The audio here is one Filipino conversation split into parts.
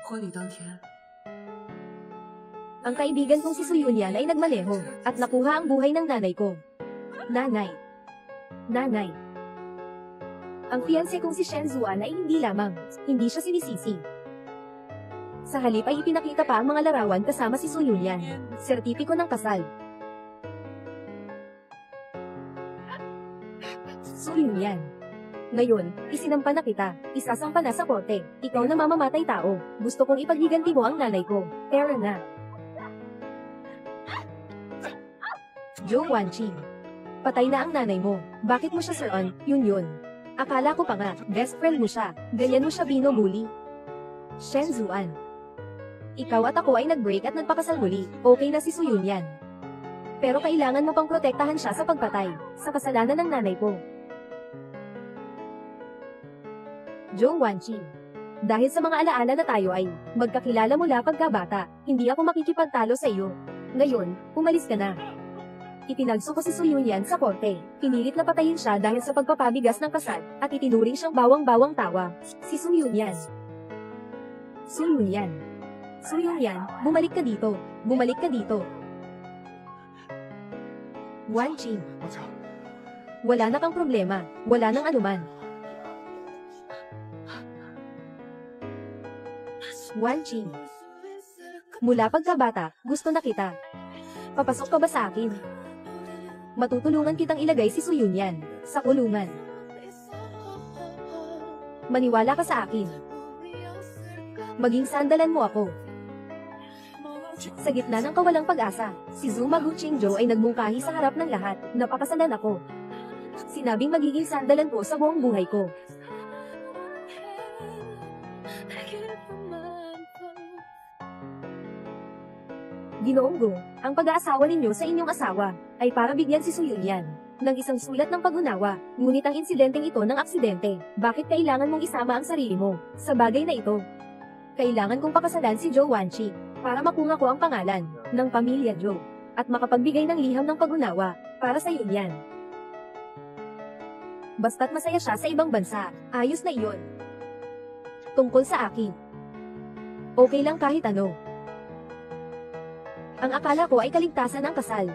婚礼当天， Ang kaibigan kong si Suyunyan ay nagmaneho at nakuha ang buhay ng nanay ko. Nanay. Nanay. Ang fiancé kong si Shen Zuan ay hindi lamang, hindi siya sinisisi. Sa halip ay ipinakita pa ang mga larawan kasama si Suyunyan, sertipiko ng kasal. Suyunyan. Ngayon, isinampa na kita, isasampa na sa korte, ikaw na mamamatay tao, gusto kong ipaghiganti mo ang nanay ko, pera na. Zhou Wanqi. Patay na ang nanay mo. Bakit mo siya sir-on? Yun. Akala ko pa nga, best friend mo siya. Ganyan mo siya binubuli. Shen Zuan. Ikaw at ako ay nag-break at nagpakasal muli. Okay na si Suyunyan. Pero kailangan mo pang protektahan siya sa pagpatay, sa kasalanan ng nanay ko. Zhou Wanqi. Dahil sa mga alaala na tayo ay magkakilala mula pagkabata, hindi ako makikipagtalo sa iyo. Ngayon, umalis ka na. Itinagso ko si Suyunyan sa korte. Pinilit na patayin siya dahil sa pagpapabigas ng kasal, at itinuring siyang bawang-bawang tawa. Si Suyunyan. Suyunyan. Suyunyan, bumalik ka dito. Bumalik ka dito. Wanqi. 我操！ Wala na kang problema. Wala nang anuman. Wanqi. Mula pagkabata, gusto na kita. Papasok ka ba sa akin? Matutulungan kitang ilagay si Suyunyan sa kulungan. Maniwala ka sa akin. Maging sandalan mo ako. Sa gitna ng kawalang pag-asa, si Zuma Guqingzhou ay nagmungkahi sa harap ng lahat, napakasalan ako. Sinabing magiging sandalan ko sa buong buhay ko. Ginoong Gu, ang pag-aasawa ninyo sa inyong asawa, ay para bigyan si Suyunyan ng isang sulat ng pag-unawa, ngunit ang insidenteng ito ng aksidente, bakit kailangan mong isama ang sarili mo sa bagay na ito? Kailangan kong pakasalan si Zhou Wanqi, para makuha ko ang pangalan ng pamilya Zhou, at makapagbigay ng liham ng pag-unawa, para sa Yunyan. Basta't masaya siya sa ibang bansa, ayos na iyon. Tungkol sa akin, okay lang kahit ano. Ang akala ko ay kaligtasan ng kasal.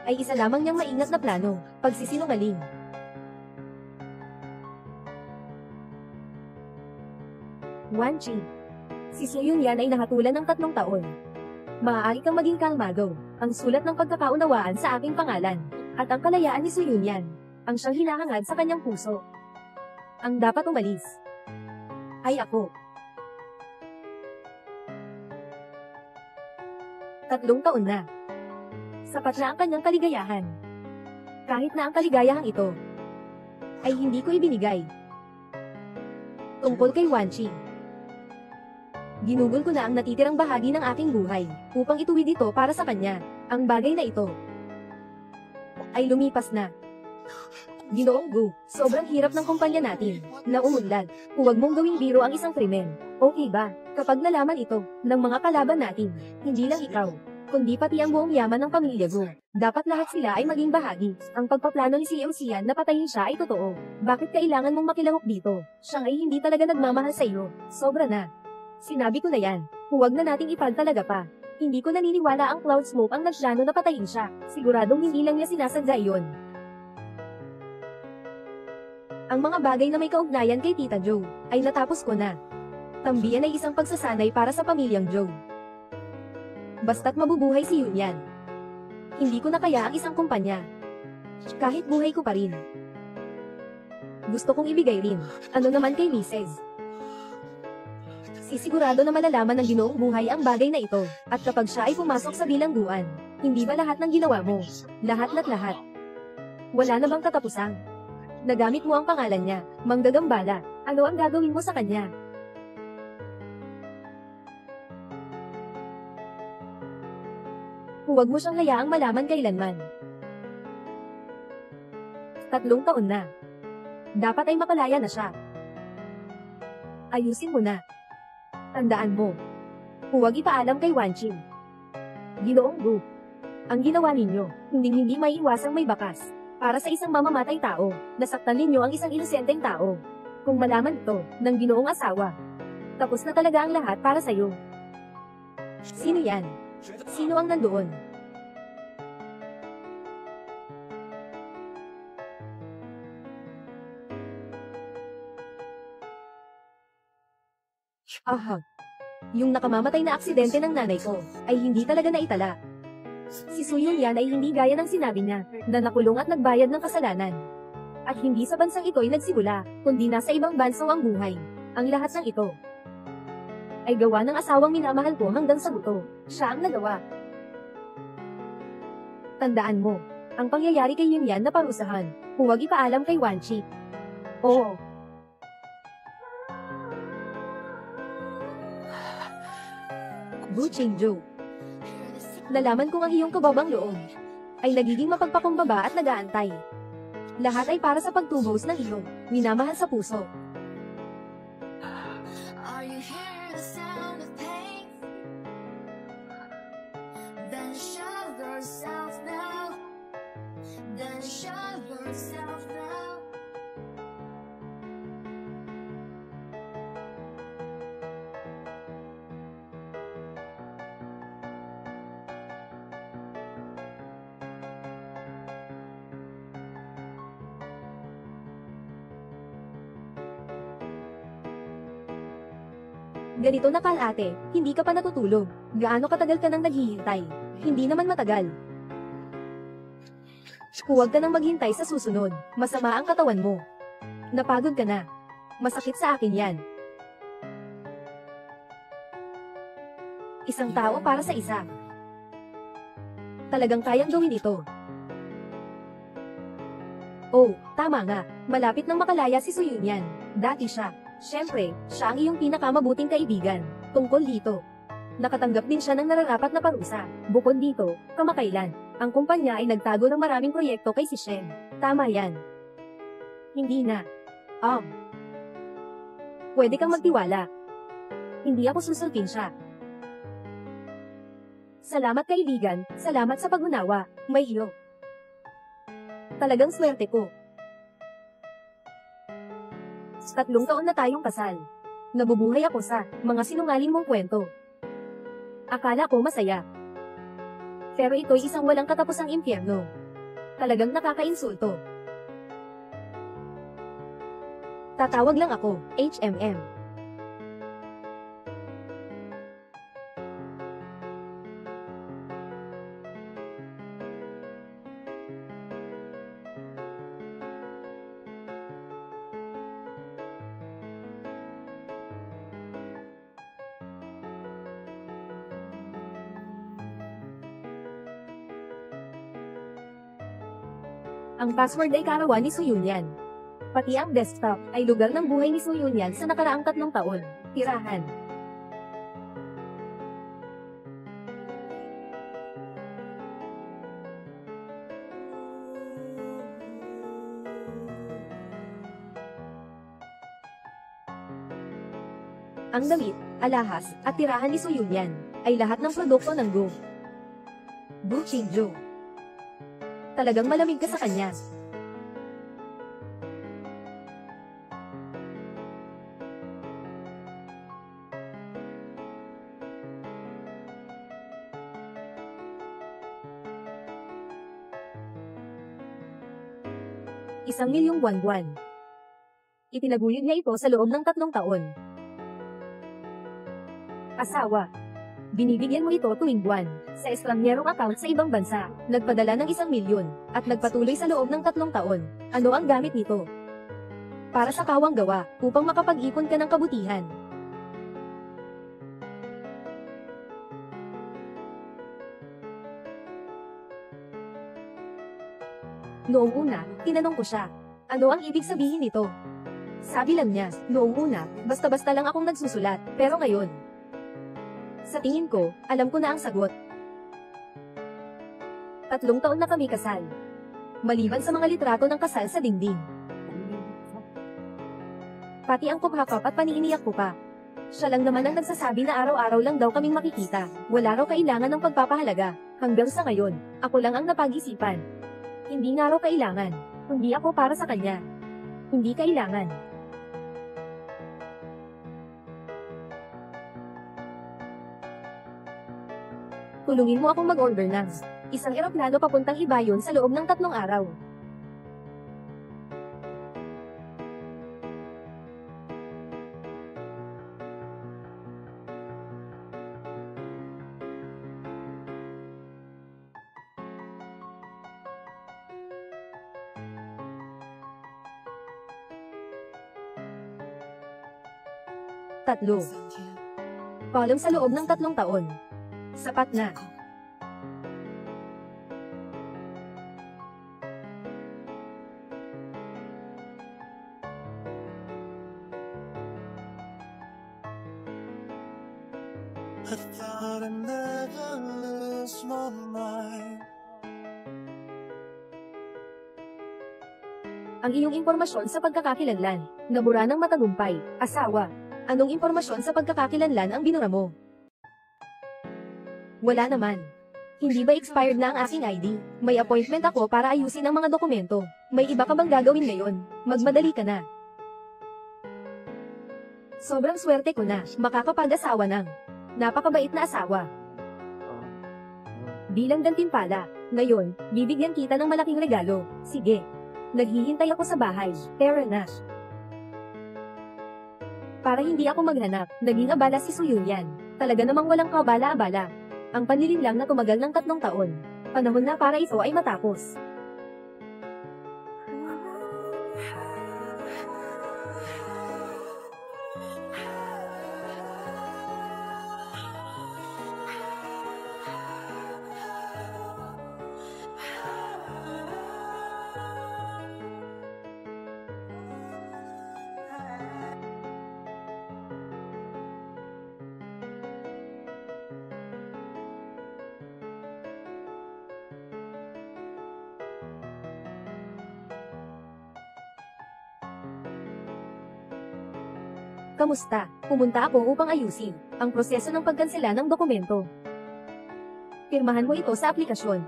Ay isa lamang niyang maingat na plano, pagsisinungaling. Wanqi. Si Suyunyan ay nahatulan ng 3 taon. Maaari kang maging kalmado, ang sulat ng pagkakaunawaan sa aking pangalan, at ang kalayaan ni Suyunyan, ang siyang hinahangad sa kanyang puso. Ang dapat umalis ay ako. 3 taon na. Sapat na ang kanyang kaligayahan. Kahit na ang kaligayahang ito ay hindi ko ibinigay. Tungkol kay Wanqi, ginugol ko na ang natitirang bahagi ng aking buhay upang ituwid ito para sa kanya. Ang bagay na ito ay lumipas na. Ginoong Gu, sobrang hirap ng kumpanya natin na umunlad. Huwag mong gawing biro ang isang krimen. Okay ba? Kapag nalaman ito ng mga kalaban natin, hindi lang ikaw, kundi pati ang buong yaman ng pamilya Gu, dapat lahat sila ay maging bahagi. Ang pagpaplano ni Xiao Xian na patayin siya ay totoo. Bakit kailangan mong makilahok dito? Siya ay hindi talaga nagmamahal sa iyo. Sobra na. Sinabi ko na yan. Huwag na nating ipagtalaga pa. Hindi ko naniniwala ang Cloud Smoke ang nagplano na patayin siya. Siguradong hindi lang niya sinasadya iyon. Ang mga bagay na may kaugnayan kay Tita Zhou ay natapos ko na. También ay isang pagsasanay para sa pamilyang Zhou. Basta't mabubuhay si Yunyan, hindi ko na kaya ang isang kumpanya. Kahit buhay ko pa rin. Gusto kong ibigay rin. Ano naman kay Mrs. Sisigurado na malalaman ng Ginoong buhay ang bagay na ito, at kapag siya ay pumasok sa bilangguan, hindi ba lahat ng ginawa mo? Lahat na't lahat. Wala na bang katapusan? Nagamit mo ang pangalan niya, manggagambala. Ano ang gagawin mo sa kanya? Huwag mo siyang hayaang malaman kailanman. 3 taon na. Dapat ay mapalaya na siya. Ayusin mo na. Tandaan mo. Huwag ipaalam kay Wanqi. Ginoong Gu, ang ginawa ninyo, hindi maiiwasang may bakas. Para sa isang mamamatay tao, nasaktan ninyo ang isang inosenteng tao. Kung malaman ito ng ginoong asawa, Tapos na talaga ang lahat para sa'yo. Sino yan? Sino ang nandoon? Aha. Yung nakamamatay na aksidente ng nanay ko, ay hindi talaga naitala. Si Suyun yan ay hindi gaya ng sinabi niya, na nakulong at nagbayad ng kasalanan. At hindi sa bansang ito ay nagsimula, kundi nasa ibang bansa ang buhay. Ang lahat ng ito ay gawa ng asawang minamahal ko hanggang sa buto. Siya ang nagawa. Tandaan mo, ang pangyayari kay Yun Yan na parusahan, huwag ipaalam kay Wanchi. Oo. Gu Qingzhou. Nalaman kong ang iyong kababang loob ay nagiging mapagpakumbaba at nag-aantay. Lahat ay para sa pagtubos ng iyong minamahal sa puso. Are you hearing the sound of pain? Then show yourself now. Then show yourself now. Ganito na kalate, hindi ka pa natutulog. Gaano katagal ka nang naghihintay? Hindi naman matagal. Huwag ka nang maghintay sa susunod. Masama ang katawan mo. Napagod ka na. Masakit sa akin yan. Isang tao para sa isa. Talagang kayang gawin ito. Oh, tama nga. Malapit nang makalaya si Suyun yan. Dati siya. Siyempre, siya ang iyong pinakamabuting kaibigan. Tungkol dito, nakatanggap din siya ng nararapat na parusa. Bukod dito, kamakailan, ang kumpanya ay nagtago ng maraming proyekto kay si Shen. Tama yan. Hindi na. Pwede kang magtiwala. Hindi ako susultin siya. Salamat kaibigan, salamat sa pag-unawa, may iyo. Talagang swerte ko. 3 taon na tayong kasal. Nabubuhay ako sa mga sinungaling mong kwento. Akala ko masaya. Pero ito'y isang walang katapusang impyerno. Talagang nakakainsulto. Tatawag lang ako, HMM. Ang password ay karawan ni Suyun Yan. Pati ang desktop ay lugar ng buhay ni Suyun Yan sa nakaraang 3 taon. Tirahan. Ang damit, alahas, at tirahan ni Suyun Yan ay lahat ng produkto ng Gu Qingzhou. Talagang malamig ka sa kanya. ₱1,000,000 buwan-buwan. Itinaguyod niya ito sa loob ng 3 taon. Asawa. Binibigyan mo ito tuwing buwan, sa estrangherong account sa ibang bansa, nagpadala ng ₱1,000,000, at nagpatuloy sa loob ng 3 taon. Ano ang gamit nito? Para sa kawang gawa, upang makapag-ipon ka ng kabutihan. Noong una, tinanong ko siya, ano ang ibig sabihin nito? Sabi lang niya, noong una, basta-basta lang akong nagsusulat, pero ngayon, sa tingin ko, alam ko na ang sagot. 3 taon na kami kasal. Maliban sa mga litrato ng kasal sa dingding. Pati ang kuphakap at paniiniyak ko pa. Siya lang naman ang nagsasabi na araw-araw lang daw kaming makikita. Wala raw kailangan ng pagpapahalaga. Hanggang sa ngayon, ako lang ang napag-isipan. Hindi nga raw kailangan. Hindi ako para sa kanya. Hindi kailangan. Tulungin mo akong mag-order ng isang eroplano papuntang Ibayon sa loob ng 3 araw. Tatlo. Column sa loob ng 3 taon. Sapat na. I thought I'd never lose my mind. Ang iyong impormasyon sa pagkakakilanlan. Nabura ng matagumpay. Asawa. Anong impormasyon sa pagkakakilanlan ang binura mo? Wala naman. Hindi ba expired na ang aking ID? May appointment ako para ayusin ang mga dokumento. May iba ka bang gagawin ngayon? Magmadali ka na. Sobrang swerte ko na, makakapag-asawa ng napakabait na asawa. Bilang gantimpala, ngayon, bibigyan kita ng malaking regalo. Sige. Naghihintay ako sa bahay. Tara na. Para hindi ako maghanap, naging abala si Suyunyan. Talaga namang walang kabala-abala. Ang panlilin lang na tumagal ng 3 taon. Panahon na para ito ay matapos. Kamusta? Pumunta ako upang ayusin ang proseso ng pagkansela ng dokumento. Pirmahan mo ito sa aplikasyon.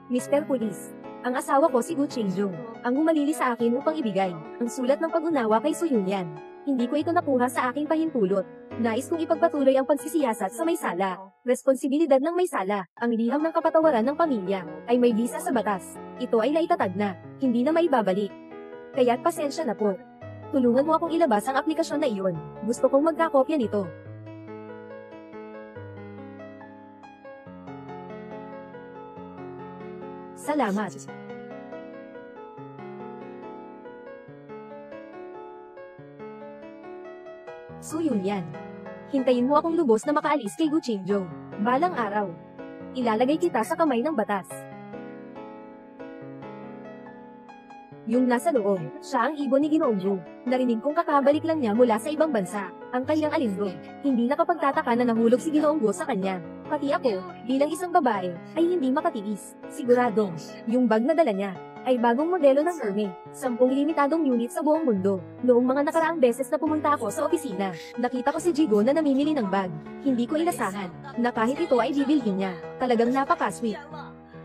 Mr. Police, ang asawa ko si Gu Qingjung, ang humalili sa akin upang ibigay ang sulat ng pag-unawa kay Suyunyan. Hindi ko ito nakuha sa aking pahintulot. Nais kong ipagpatuloy ang pagsisiyasat sa may sala. Responsibilidad ng may sala, ang liham ng kapatawaran ng pamilya, ay may bisa sa batas. Ito ay naitatag na, hindi na maibabalik. Kaya't pasensya na po. Tulungan mo akong ilabas ang aplikasyon na iyon. Gusto kong magkakopya nito. Salamat. Suyunyan. Hintayin mo akong lubos na makaalis kay Gu Qingjung. Balang araw. Ilalagay kita sa kamay ng batas. Yung nasa loob, siya ang ibon ni Ginoong Gu. Narinig kong kakabalik lang niya mula sa ibang bansa. Ang kanyang alindog. Hindi nakapagtataka na nahulog si Ginoong Gu sa kanya. Pati ako, bilang isang babae, ay hindi makatiis. Siguradong, yung bag na dala niya, ay bagong modelo ng Hermes. 10 limitadong unit sa buong mundo. Noong mga nakaraang beses na pumunta ako sa opisina, nakita ko si Jigo na namimili ng bag. Hindi ko inasahan, na kahit ito ay bibilhin niya. Talagang napaka-sweet.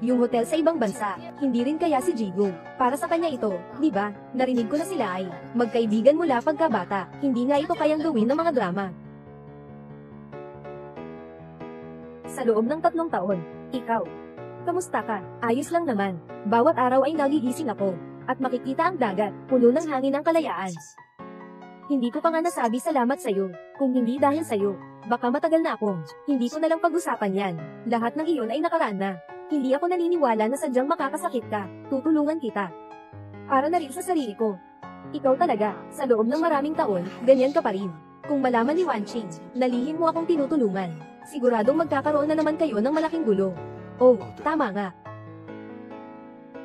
Yung hotel sa ibang bansa, hindi rin kaya si Jigo. Para sa kanya ito, di ba? Narinig ko na sila ay magkaibigan mula pagkabata. Hindi nga ito kayang gawin ng mga drama. Sa loob ng 3 taon, ikaw, kamusta ka? Ayos lang naman. Bawat araw ay nagigising ako, at makikita ang dagat, puno ng hangin ng kalayaan. Hindi ko pa nga nasabi salamat sa'yo, kung hindi dahil sa'yo, baka matagal na ako. Hindi ko nalang pag-usapan yan. Lahat ng iyon ay nakaraan na. Hindi ako naniniwala na sadyang makakasakit ka. Tutulungan kita. Para na rin sa sarili ko. Ikaw talaga, sa loob ng maraming taon, ganyan ka pa rin. Kung malaman ni Wanqing, nalihim mo akong tinutulungan, siguradong magkakaroon na naman kayo ng malaking gulo. Oh, tama nga.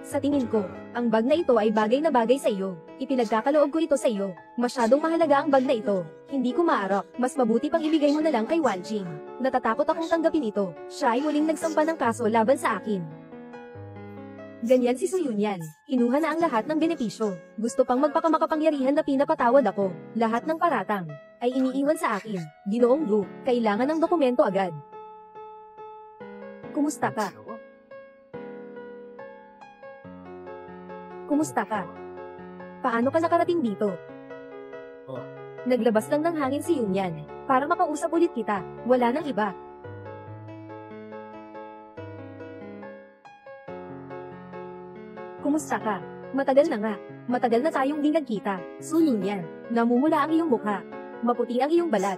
Sa tingin ko, ang bag na ito ay bagay na bagay sa iyo. Ipinagkakaloob ko ito sa iyo. Masyadong mahalaga ang bag na ito. Hindi ko maarap. Mas mabuti pang ibigay mo na lang kay Wanqing. Natatakot akong tanggapin ito. Siya ay muling nagsampa ng kaso laban sa akin. Ganyan si Suyunyan. Kinuha na ang lahat ng benepisyo. Gusto pang magpakamakapangyarihan na pinapatawad ako. Lahat ng paratang ay iniiwan sa akin. Ginoong Gu, kailangan ng dokumento agad. Kumusta ka? Kumusta ka? Paano ka nakarating dito? Naglabas lang ng hangin si Yunyan. Para makausap ulit kita. Wala nang iba. Kumusta ka? Matagal na nga. Matagal na tayong di nagkita. Su Yunyan. Namumula ang iyong mukha. Maputi ang iyong balat.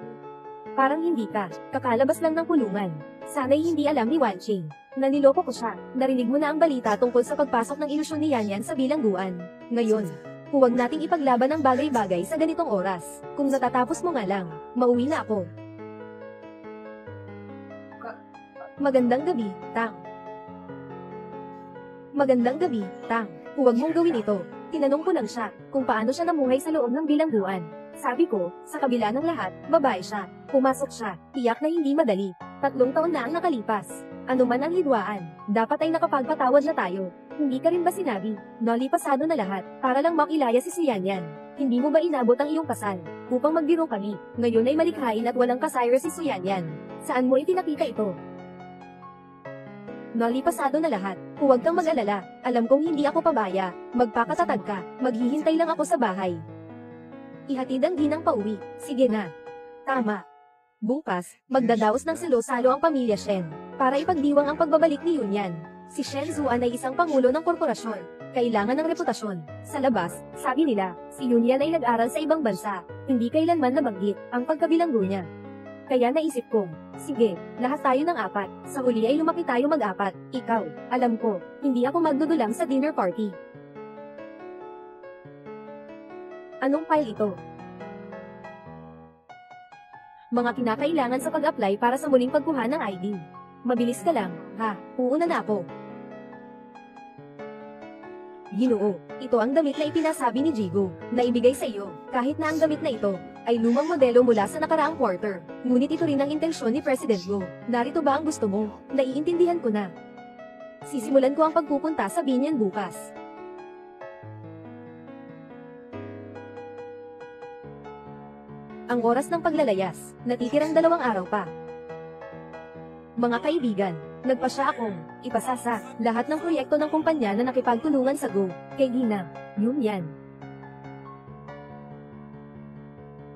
Parang hindi ka. Kakalabas lang ng kulungan. Sana'y hindi alam ni Wanqing. Naniloko ko siya. Narinig mo na ang balita tungkol sa pagpasok ng ilusyon ni Yanyan sa bilangguan. Ngayon, huwag nating ipaglaban ang bagay-bagay sa ganitong oras. Kung natatapos mo nga lang, mauwi na ako. Magandang gabi, Tang. Magandang gabi, Tang. Huwag mong gawin ito. Tinanong ko lang siya kung paano siya namuhay sa loob ng bilangguan. Sabi ko, sa kabila ng lahat, babae siya. Pumasok siya, tiyak na hindi madali. 3 taon na ang nakalipas. Ano man ang hidwaan, dapat ay nakapagpatawad na tayo. Hindi ka rin ba sinabi, Noli pasado na lahat, para lang makilaya si Suyanyan? Hindi mo ba inabot ang iyong kasal, upang magbiro kami? Ngayon ay malikhain at walang kasayra si Suyanyan. Saan mo itinakita ito? Noli pasado na lahat, huwag kang mag-alala, alam kong hindi ako pabaya, magpakatatag ka, maghihintay lang ako sa bahay. Ihatid ang ginang pauwi, sige na. Tama. Bukas, magdadaos ng salo-salo ang pamilya Shen, para ipagdiwang ang pagbabalik ni Yunyan. Si Shen Zuan ay isang pangulo ng korporasyon, kailangan ng reputasyon. Sa labas, sabi nila, si Yunyan ay nag-aral sa ibang bansa, hindi kailanman nabanggit ang pagkabilanggo niya. Kaya naisip ko, sige, lahat tayo ng 4, sa huli ay lumaki tayo mag-4, ikaw, alam ko, hindi ako magdudulang sa dinner party. Anong file ito? Mga kinakailangan sa pag-apply para sa muling pagkuha ng ID. Mabilis ka lang, ha? Uuna na ako. Ginoo, ito ang damit na ipinasabi ni Jigo, na ibigay sa iyo, kahit na ang damit na ito, ay lumang modelo mula sa nakaraang quarter. Ngunit ito rin ang intensyon ni President Go. Narito ba ang gusto mo? Naiintindihan ko na. Sisimulan ko ang pagpupunta sa Binyan bukas. Ang oras ng paglalayas, natitirang 2 araw pa. Mga kaibigan, nagpasya akong ipasa sa lahat ng proyekto ng kumpanya na nakipagtulungan sa Go, kay Gina, Yunyan.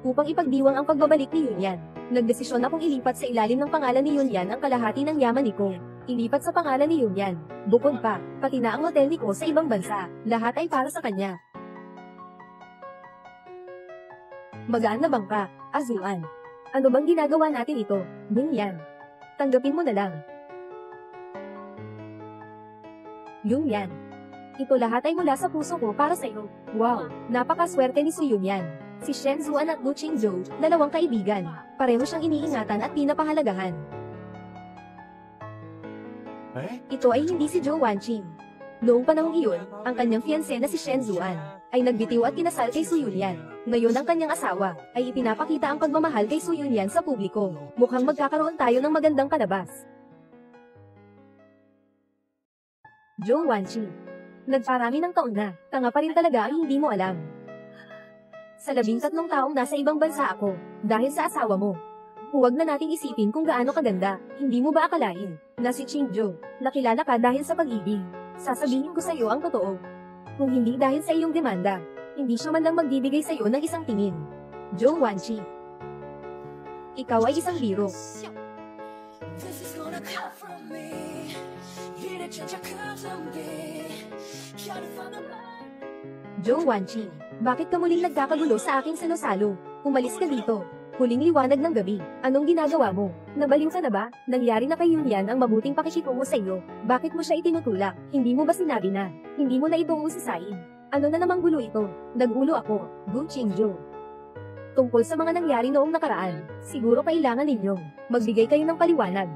Upang ipagdiwang ang pagbabalik ni Yunyan, nagdesisyon akong ilipat sa ilalim ng pangalan ni Yunyan ang kalahati ng yaman ni Ko. Ilipat sa pangalan ni Yunyan. Bukod pa, pati na ang hotel ni Ko sa ibang bansa, lahat ay para sa kanya. Magaan na bangka, Azuan. Ano bang ginagawa natin ito, Yunyan? Tanggapin mo na lang. Yunyan. Ito lahat ay mula sa puso ko para sa iyo. Wow, napakaswerte ni Su Yunyan. Si Shen Zuan at Gu Qingzhou, 2 kaibigan. Pareho siyang iniingatan at pinapahalagahan. Ito ay hindi si Zhou Wanqing. Noong panahong iyon, ang kanyang fiancé na si Shen Zuan ay nagbitiw at kinasal kay Su Yunyan. Ngayon ang kanyang asawa ay ipinapakita ang pagmamahal kay Su Yunyan sa publiko. Mukhang magkakaroon tayo ng magandang palabas. Zhou Wanqing. Nagparami ng taon na, tanga pa rin talaga ang hindi mo alam. Sa 13 taong nasa ibang bansa ako, dahil sa asawa mo. Huwag na nating isipin kung gaano kaganda, hindi mo ba akalain, na si Qingzhou, nakilala ka dahil sa pag-ibig. Sasabihin ko sa iyo ang totoo. Kung hindi dahil sa iyong demanda, hindi siya man lang magbibigay sa iyo ng isang tingin. Zhou Wanqing. Ikaw ay isang biro. Zhou Wanqing, bakit ka muling nagkakagulo sa aking salo-salo? Umalis ka dito. Huling liwanag ng gabi, anong ginagawa mo? Nabaliw ka na ba? Nangyari na kay Yunyan ang mabuting pakikitungo sa iyo. Bakit mo siya itinutulak? Hindi mo ba sinabi na? Hindi mo na ito usisain? Ano na namang gulo ito? Nagulo ako, Gu Qingzhou. Tungkol sa mga nangyari noong nakaraan, siguro kailangan ninyong magbigay kayo ng paliwanag.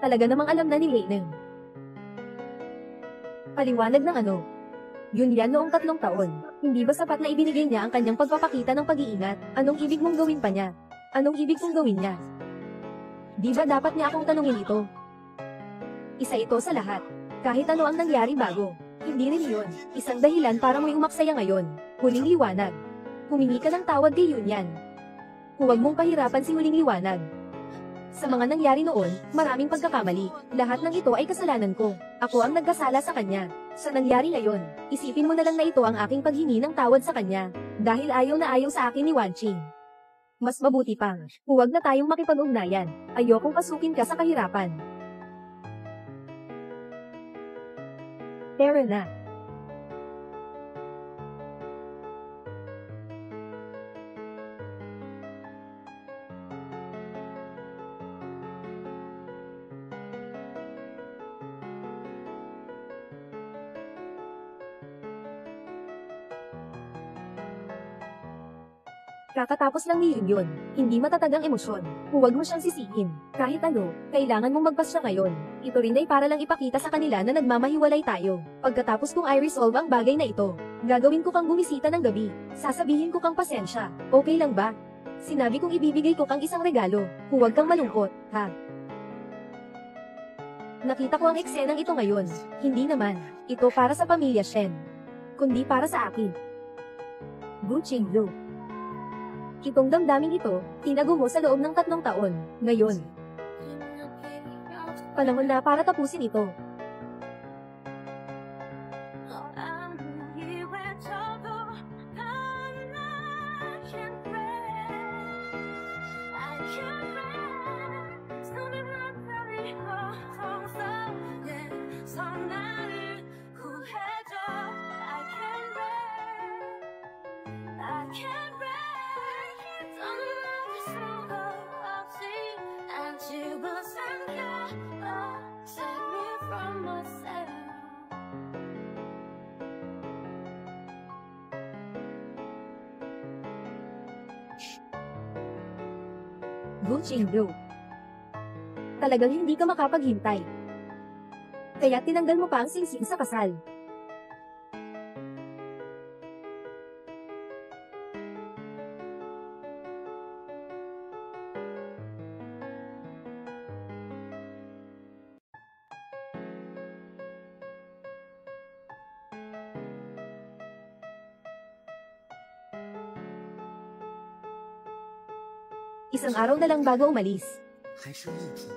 Talaga namang alam na ni Leinen. Paliwanag ng ano? Yunyan noong 3 taon, hindi ba sapat na ibinigay niya ang kanyang pagpapakita ng pag-iingat? Anong ibig mong gawin pa niya? Anong ibig kong gawin niya? Di ba dapat niya akong tanungin ito? Isa ito sa lahat. Kahit ano ang nangyari bago, hindi rin yun isang dahilan para mo'y umaksaya ngayon. Huling liwanag. Humingi ka ng tawad kay Yunyan. Huwag mong pahirapan si huling liwanag. Sa mga nangyari noon, maraming pagkakamali. Lahat ng ito ay kasalanan ko. Ako ang nagkasala sa kanya. Sa nangyari ngayon, isipin mo na lang na ito ang aking paghingi ng tawad sa kanya. Dahil ayaw na ayaw sa akin ni Wanqing. Mas mabuti pang, huwag na tayong makipag-ugnayan. Ayokong pasukin ka sa kahirapan. Tara na. Kakatapos lang ni yun. Hindi matatag ang emosyon. Huwag mo siyang sisihin. Kahit ano, kailangan mong magpasya ngayon. Ito rin ay para lang ipakita sa kanila na nagmamahiwalay tayo. Pagkatapos kong i-resolve ang bagay na ito, gagawin ko kang bumisita ng gabi. Sasabihin ko kang pasensya. Okay lang ba? Sinabi kong ibibigay ko kang isang regalo. Huwag kang malungkot, ha? Nakita ko ang eksenang ito ngayon. Hindi naman. Ito para sa pamilya Shen. Kundi para sa akin. Gucci Blue. Itong damdaming ito, tinago mo sa loob ng 3 taon. Ngayon, panahon na para tapusin ito. Gucci Blue. Talagang hindi ka makapaghintay. Kaya tinanggal mo pa ang singsing sa kasal. Isang araw na lang bago umalis. 还是一体。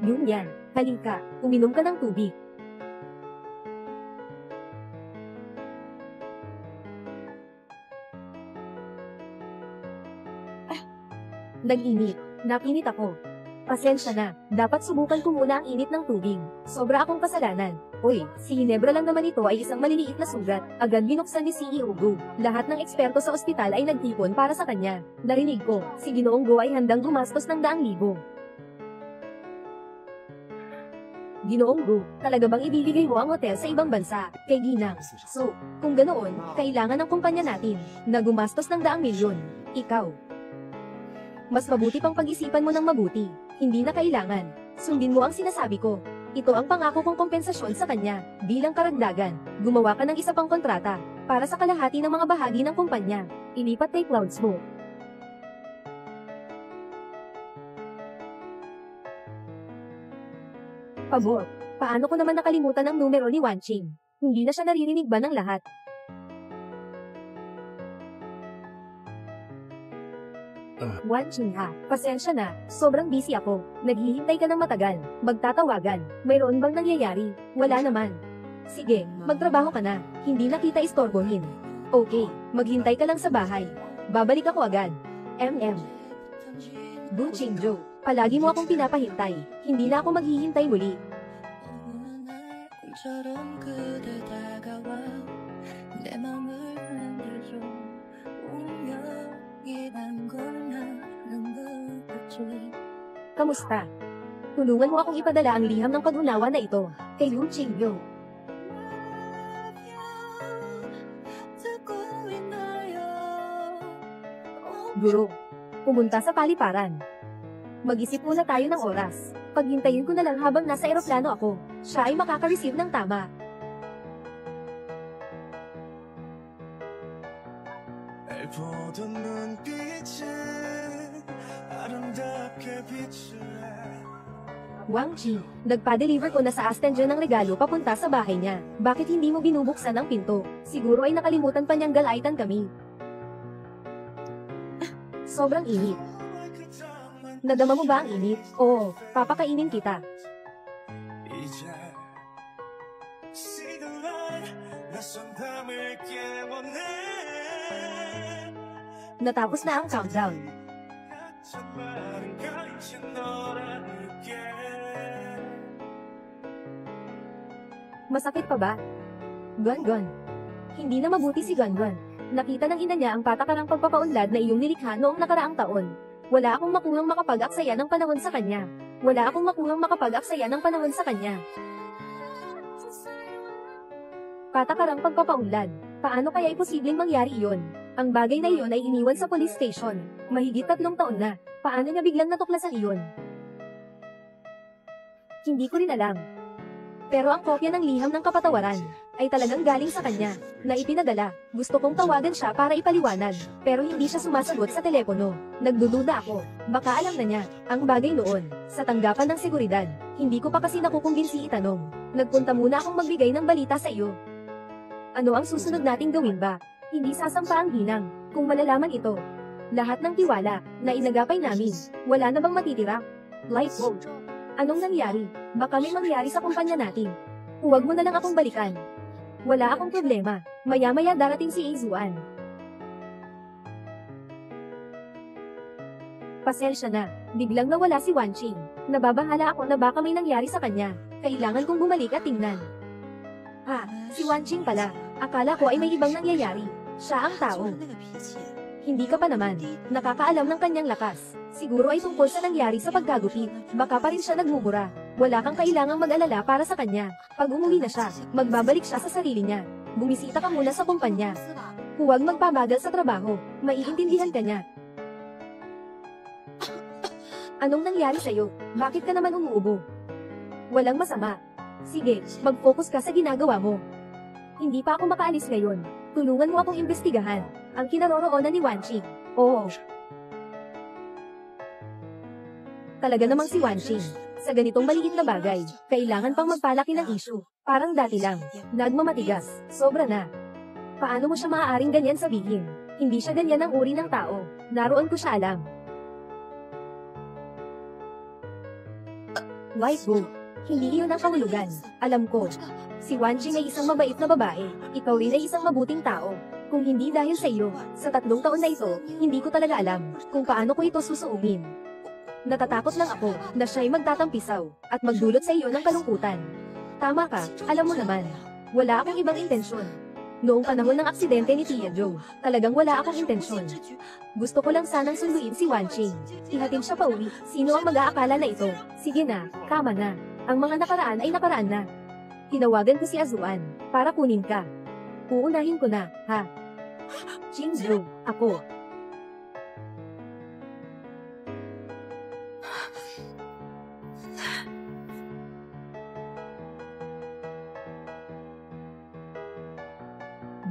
Yun yan. Halika, uminom ka ng tubig. Nag-init. Napinit ako. Pasensya na. Dapat subukan ko muna ang init ng tubig. Sobra akong kasalanan. Uy, si Ginebra lang naman ito ay isang maliliit na sugat. Agad binuksan ni CEO Gu. Lahat ng eksperto sa ospital ay nagtipon para sa kanya. Narinig ko, si Ginoong Gu ay handang gumastos ng 100,000. Ginoong Gu, talaga bang ibibigay mo ang hotel sa ibang bansa, kay Ginang? So, kung ganoon, kailangan ng kumpanya natin, na gumastos ng 100,000,000. Ikaw. Mas mabuti pang pag-isipan mo ng mabuti. Hindi na kailangan. Sundin mo ang sinasabi ko. Ito ang pangako kong kompensasyon sa kanya. Bilang karagdagan, gumawa ka ng isa pang kontrata para sa kalahati ng mga bahagi ng kumpanya. Ilipat kay Clouds mo. Pabor, paano ko naman nakalimutan ang numero ni Wanqing? Hindi na siya naririnig ba ng lahat? Wanqing ha, pasensya na, sobrang busy ako. Naghihintay ka ng matagal. Magtatawagan. Mayroon bang nangyayari? Wala naman. Sige, magtrabaho ka na. Hindi na kita istorbohin. Okay, maghintay ka lang sa bahay. Babalik ako agad. MM. Gucci Joe, palagi mo akong pinapahintay. Hindi na ako maghihintay muli. Kamusta? Tulungan mo akong ipadala ang liham ng pag-unawa na ito, kay Gu Qingyu. Guro, pumunta sa paliparan. Mag-isip muna tayo ng oras. Paghintayin ko na lang habang nasa eroplano ako, siya ay makaka-receive ng tama. Wangqi, nagpa-deliver ko na sa Astenjo ng regalo papunta sa bahay niya. Bakit hindi mo binubuksan ang pinto? Siguro ay nakalimutan pa niyang galaitan kami. Sobrang init. Nadama mo ba ang init? Oo, papakainin kita. 이제 시들란 낯선 밤을 깨워내 Natapos na ang countdown. 정말은 가리친 너라니까 Masakit pa ba? Gon. Hindi na mabuti si Gon. Nakita ng ina niya ang patakarang pagpapaunlad na iyong nilikha noong nakaraang taon. Wala akong makuhang makapag-aksaya ng panahon sa kanya. Patakarang pagpapaunlad. Paano kaya posibleng mangyari iyon? Ang bagay na iyon ay iniwan sa police station. Mahigit 3 taon na. Paano niya biglang natuklasan iyon? Hindi ko rin alam. Pero ang kopya ng liham ng kapatawaran ay talagang galing sa kanya, na ipinadala. Gusto kong tawagan siya para ipaliwanag, pero hindi siya sumasagot sa telepono. Nagdududa ako, baka alam na niya. Ang bagay noon, sa tanggapan ng seguridad, hindi ko pa kasi nakukumbinsi itanong. Nagpunta muna akong magbigay ng balita sa iyo. Ano ang susunod nating gawin ba? Hindi sasampa ang hinang, kung malalaman ito. Lahat ng tiwala, na inagapay namin, wala na bang matitira? Light bulb. Anong nangyari? Baka may mangyari sa kumpanya natin. Huwag mo na lang akong balikan. Wala akong problema. Maya-maya darating si Azuan. Pasensya na. Biglang nawala si Wanqing. Nababahala ako na baka may nangyari sa kanya. Kailangan kong bumalik at tingnan. Si Wanqing pala. Akala ko ay may ibang nangyayari. Siya ang tao. Hindi ka pa naman. Nakakaalam ng kanyang lakas. Siguro ay tungkol sa nangyari sa pagkagupit. Baka pa rin siya nagmumura. Wala kang kailangang mag-alala para sa kanya. Pag umuwi na siya, magbabalik siya sa sarili niya. Bumisita ka muna sa kumpanya. Huwag magpabagal sa trabaho. Maiintindihan ka niya. Anong nangyari sa'yo? Bakit ka naman umuubo? Walang masama. Sige, mag-focus ka sa ginagawa mo. Hindi pa ako makaalis ngayon. Tulungan mo akong imbestigahan ang kinaroroonan ni Wanqing. Oo. Talaga namang si Wanqing. Sa ganitong maliit na bagay, kailangan pang magpalaki ng issue. Parang dati lang. Nagmamatigas. Sobra na. Paano mo siya maaaring ganyan sabihin? Hindi siya ganyan ang uri ng tao. Naroon ko siya alam. White Wolf. Hindi iyon ang kahulugan. Alam ko. Si Wanqing ay isang mabait na babae. Ikaw rin ay isang mabuting tao. Kung hindi dahil sa iyo, sa 3 taon na ito, hindi ko talaga alam kung paano ko ito susuungin. Natatakot lang ako na siya'y magtatampisaw at magdulot sa iyo ng kalungkutan. Tama ka, alam mo naman. Wala akong ibang intensyon. Noong panahon ng aksidente ni Tia Joe, talagang wala akong intensyon. Gusto ko lang sanang sunduin si Wanqing. Ihatid siya pauwi. Sino ang mag-aakala na ito? Sige na, kama na. Ang mga nakaraan ay nakaraan na. Tinawagan ko si Azuan para kunin ka. Uunahin ko na, ha? Jinjo, ako.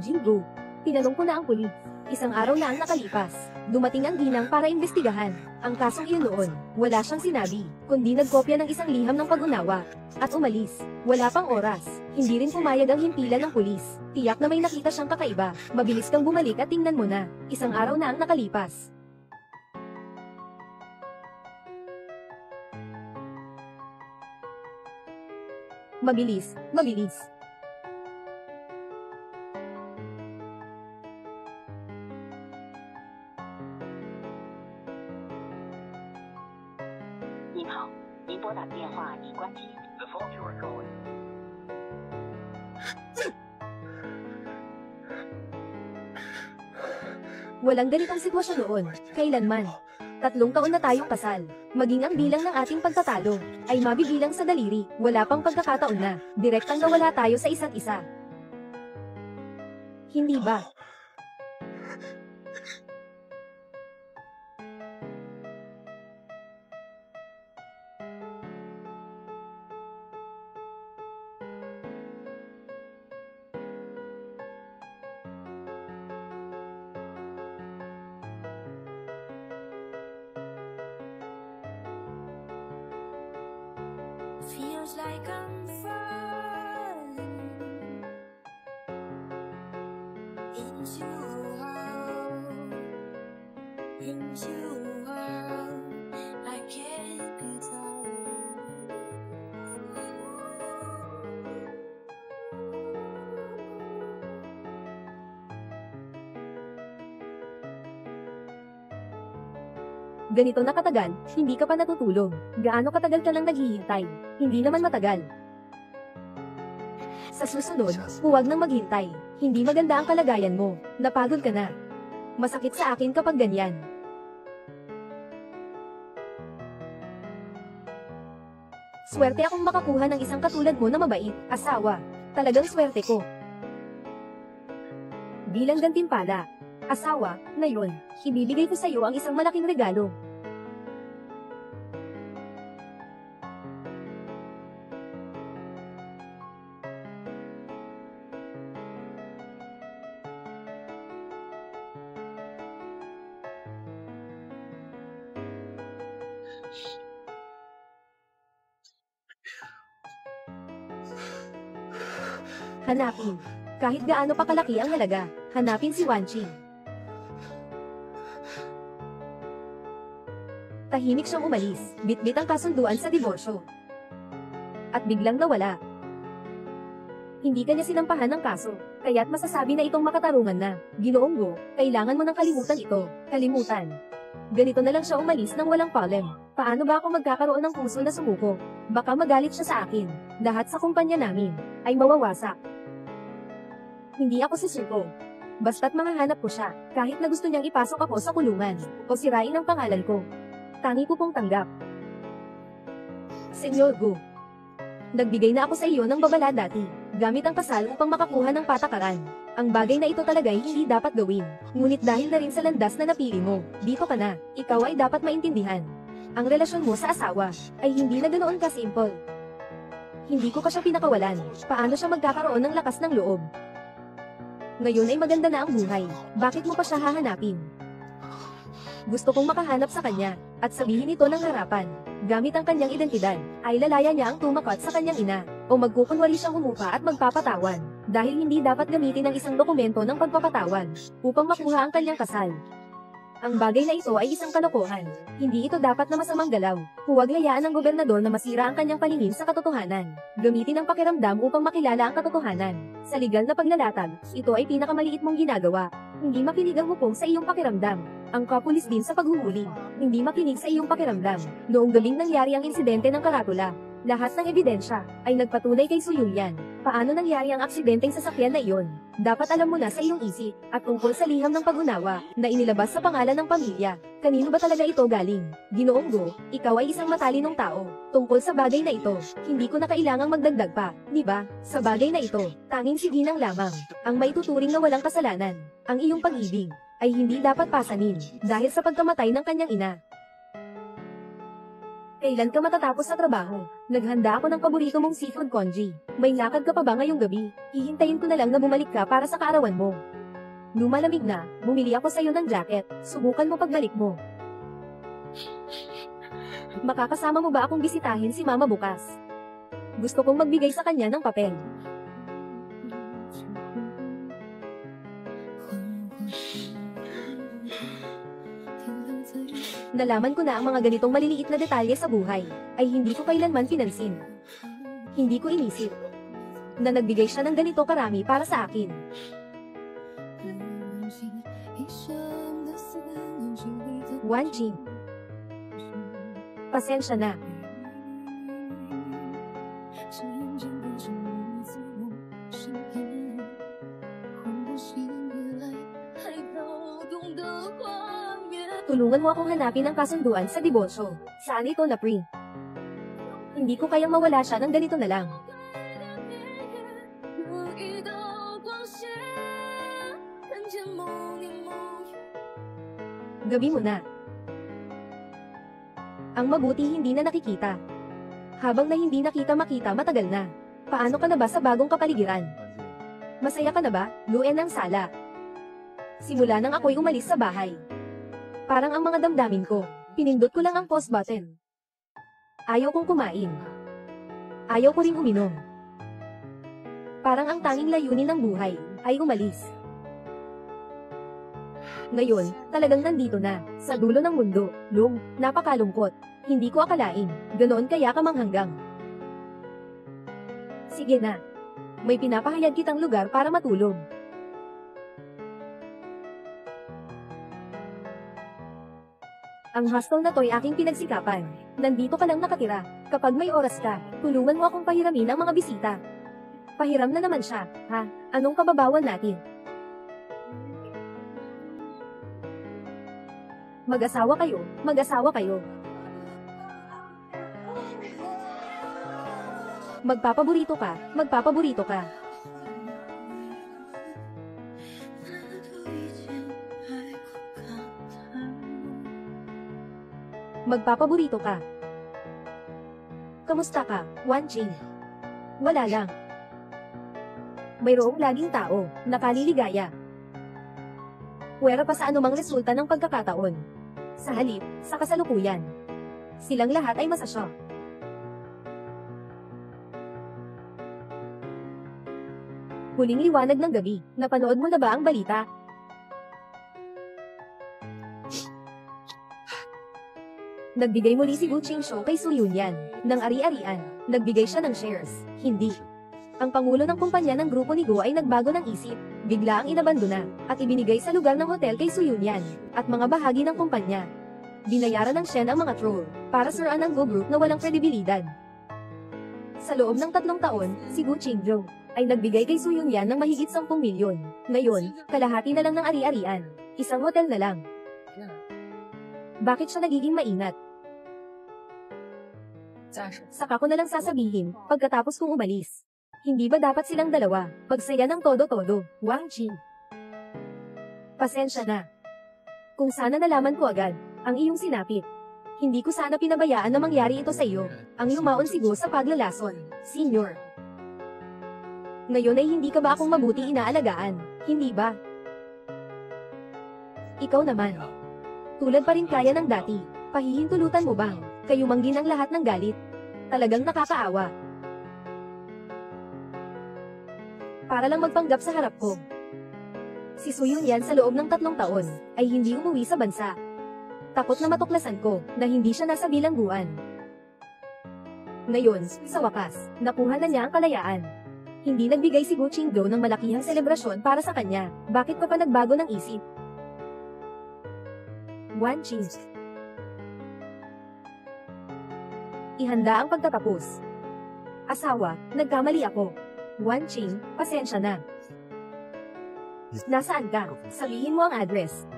Jingo, tinanong ko na ang pulis. Isang araw na ang nakalipas. Dumating ang ginang para imbestigahan. Ang kasong iyon noon, wala siyang sinabi, kundi nagkopya ng isang liham ng pag-unawa. At umalis. Wala pang oras. Hindi rin pumayag ang himpilan ng pulis. Tiyak na may nakita siyang kakaiba. Mabilis kang bumalik at tingnan mo na. Isang araw na ang nakalipas. Mabilis, mabilis. The phone you are calling. Walang ganitong sitwasyon noon, kailanman. 3 taon na tayong kasal. Maging ang bilang ng ating pagtatalo ay mabibilang sa daliri. Wala pang pagkakataon na direktang nawala tayo sa isa't isa. Hindi ba? Feels like I'm falling. into a world I can't control. Ganito na katagal, hindi ka pa natutulog. Gaano katagal ka nang naghihintay? Hindi naman matagal. Sa susunod, huwag nang maghintay. Hindi maganda ang kalagayan mo. Napagod ka na. Masakit sa akin kapag ganyan. Swerte akong makakuha ng isang katulad mo na mabait, asawa. Talagang swerte ko. Bilang gantimpala, asawa, ngayon, ibibigay ko sa iyo ang isang malaking regalo. Hanapin. Kahit gaano pa kalaki ang halaga, hanapin si Wanchi. Tahimik siyang umalis, bitbit ang kasunduan sa diborsyo. At biglang nawala. Hindi kanya sinampahan ng kaso, kaya't masasabi na itong makatarungan na. Ginoong Go, kailangan mo nang kalimutan ito. Kalimutan. Ganito na lang siya umalis nang walang palem. Paano ba ako magkakaroon ng puso na sumuko? Baka magalit siya sa akin. Lahat sa kumpanya namin ay mawawasak. Hindi ako sisuko. Basta't mahahanap ko siya, kahit na gusto niyang ipasok ako sa kulungan, o sirain ang pangalan ko. Tangi ko pong tanggap. Senyor Go. Nagbigay na ako sa iyo ng babala dati, gamit ang kasal upang makakuha ng patakaran. Ang bagay na ito talaga ay hindi dapat gawin. Ngunit dahil na rin sa landas na napili mo, dito ka na, ikaw ay dapat maintindihan. Ang relasyon mo sa asawa ay hindi na ganoon ka-simple. Hindi ko ka siya pinakawalan. Paano siya magkakaroon ng lakas ng loob? Ngayon ay maganda na ang buhay. Bakit mo pa siya hahanapin? Gusto kong makahanap sa kanya, at sabihin ito ng harapan. Gamit ang kanyang identidad, ay lalaya niya ang tumakat sa kanyang ina, o magkukunwari siyang humupa at magpapatawan. Dahil hindi dapat gamitin ang isang dokumento ng pagpapatawan, upang makuha ang kanyang kasal. Ang bagay na ito ay isang kalokohan. Hindi ito dapat na masamang galaw. Huwag hayaan ng gobernador na masira ang kanyang paningin sa katotohanan. Gamitin ang pakiramdam upang makilala ang katotohanan. Sa legal na paglalatag, ito ay pinakamaliit mong ginagawa. Hindi makinig ang hukong sa iyong pakiramdam. Ang kapulis din sa paghuhuli. Hindi makinig sa iyong pakiramdam. Noong gabing nangyari ang insidente ng karatula, lahat ng ebidensya ay nagpatunay kay Suyulyan. Paano nangyari ang aksidenteng sasakyan na iyon? Dapat alam mo na sa iyong isip, at tungkol sa liham ng pag-unawa, na inilabas sa pangalan ng pamilya. Kanino ba talaga ito galing? Ginoong Go, ikaw ay isang matalinong tao. Tungkol sa bagay na ito, hindi ko na kailangang magdagdag pa, di ba? Sa bagay na ito, tanging si Ginang lamang ang maituturing na walang kasalanan. Ang iyong pag-ibig ay hindi dapat pasanin dahil sa pagkamatay ng kanyang ina. Kailan ka matatapos sa trabaho? Naghanda ako ng paborito mong seafood congee. May lakad ka pa ba ngayong gabi? Hihintayin ko na lang na bumalik ka para sa kaarawan mo. Lumalamig na, bumili ako sa iyo ng jacket. Subukan mo pagbalik mo. Makakasama mo ba akong bisitahin si Mama bukas? Gusto kong magbigay sa kanya ng papel. Nalaman ko na ang mga ganitong maliliit na detalye sa buhay, ay hindi ko kailanman pinansin. Hindi ko inisip na nagbigay siya ng ganito karami para sa akin. Wanchi. Pasensya na. Tulungan mo akong hanapin ang kasunduan sa diborsyo. Saan ito na-print? Hindi ko kayang mawala siya ng ganito na lang. Gabi mo na. Ang mabuti hindi na nakikita. Habang na hindi nakita-makita matagal na. Paano ka na ba sa bagong kapaligiran? Masaya ka na ba, Luen ng sala? Simula nang ako'y umalis sa bahay. Parang ang mga damdamin ko, pinindot ko lang ang pause button. Ayaw kong kumain. Ayaw ko ring uminom. Parang ang tanging layunin ng buhay ay umalis. Ngayon, talagang nandito na, sa dulo ng mundo. Lung, napakalungkot. Hindi ko akalain, ganoon kaya ka manghanggang. Sige na. May pinapahayag kitang lugar para matulog. Ang hostel na to'y aking pinagsikapan. Nandito ka lang nakatira. Kapag may oras ka, tulungan mo akong pahiramin ang mga bisita. Pahiram na naman siya, ha? Anong kababawan natin? Mag-asawa kayo, mag-asawa kayo. Magpapaborito ka, magpapaborito ka. Magpapaborito ka. Kamusta ka, Wan Jing? Wala lang. Mayroong laging tao, nakaliligaya. Puwera pa sa anumang resulta ng pagkakataon. Sa halip, sa kasalukuyan. Silang lahat ay masasya. Huling liwanag ng gabi, napanood mo na ba ang balita? Nagbigay muli si Wu Qingshuo kay Su Yunyan ng ari-arian. Nagbigay siya ng shares. Hindi. Ang pangulo ng kumpanya ng grupo ni Go ay nagbago ng isip. Bigla ang inabandona at ibinigay sa lugar ng hotel kay Su Yunyan at mga bahagi ng kumpanya. Binayaran ng Shen ang mga troll para suraan ang Go Group na walang kredibilidad. Sa loob ng 3 taon, si Wu Qingzhou ay nagbigay kay Su Yunyan ng mahigit 10 milyon. Ngayon, kalahati na lang ng ari-arian. Isang hotel na lang. Bakit siya nagiging mainat? Saka ko na lang sasabihin, pagkatapos kong umalis. Hindi ba dapat silang dalawa, pagsaya ng todo-todo, Wang Jing? Pasensya na. Kung sana nalaman ko agad, ang iyong sinapit. Hindi ko sana pinabayaan na mangyari ito sa iyo, ang lumaon si Go sa paglalason, Senior. Ngayon ay hindi ka ba akong mabuti inaalagaan, hindi ba? Ikaw naman. Tulad pa rin kaya ng dati, pahihintulutan mo bang, kayumanggin ang lahat ng galit? Talagang nakakaawa. Para lang magpanggap sa harap ko. Si Su Yunyan sa loob ng 3 taon, ay hindi umuwi sa bansa. Takot na matuklasan ko, na hindi siya nasa bilangguan. Ngayon, sa wakas, nakuha na niya ang kalayaan. Hindi nagbigay si Wu Qingzhou ng malakihang selebrasyon para sa kanya, bakit pa nagbago ng isip? Wan Jing. Ihanda ang pagtatapos. Asawa, nagkamali ako. Wan Jing, pasensya na. Nasaan ka? Sabihin mo ang address.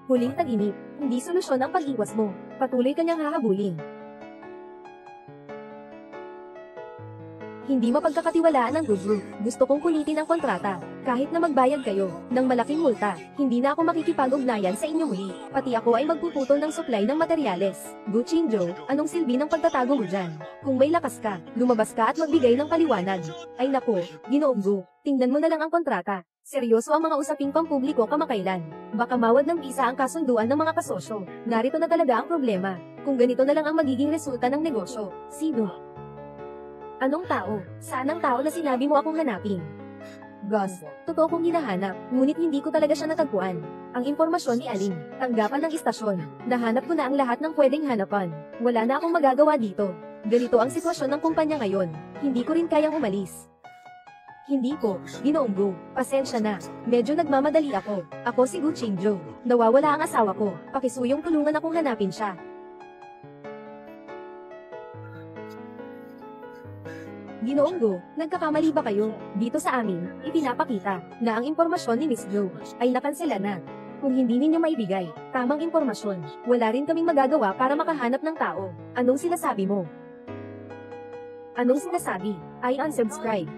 Huling tag-inip, hindi solusyon ang pag-iwas mo. Patuloy kanyang hahabulin. Hindi mapagkakatiwalaan ang group. Gusto kong kulitin ang kontrata. Kahit na magbayad kayo ng malaking multa, hindi na ako makikipag-ugnayan sa inyo muli. Pati ako ay magpuputol ng supply ng materyales. Wu Qingzhou, anong silbi ng pagtatago mo dyan? Kung may lakas ka, lumabas ka at magbigay ng paliwanag. Ay nako, Ginoong Gu, tingnan mo na lang ang kontrata. Seryoso ang mga usaping pampubliko kamakailan. Baka mawad ng bisa ang kasunduan ng mga kasosyo. Narito na talaga ang problema. Kung ganito na lang ang magiging resulta ng negosyo, sino? Anong tao? Saan ang tao na sinabi mo akong hanapin? Gus, totoo kong hinahanap, ngunit hindi ko talaga siya natagpuan. Ang impormasyon ni Aling, tanggapan ng istasyon. Nahanap ko na ang lahat ng pwedeng hanapan. Wala na akong magagawa dito. Ganito ang sitwasyon ng kumpanya ngayon. Hindi ko rin kayang umalis. Hindi po, Ginoong Gu, pasensya na. Medyo nagmamadali ako. Ako si Wu Qingzhou. Nawawala ang asawa ko. Pakisuyong tulungan akong hanapin siya. Ginoong Gu, nagkakamali ba kayo? Dito sa amin, ipinapakita na ang impormasyon ni Miss Gu ay nakansela na. Kung hindi ninyo maibigay tamang impormasyon, wala rin kaming magagawa para makahanap ng tao. Anong sinasabi mo? Anong sinasabi? I unsubscribe.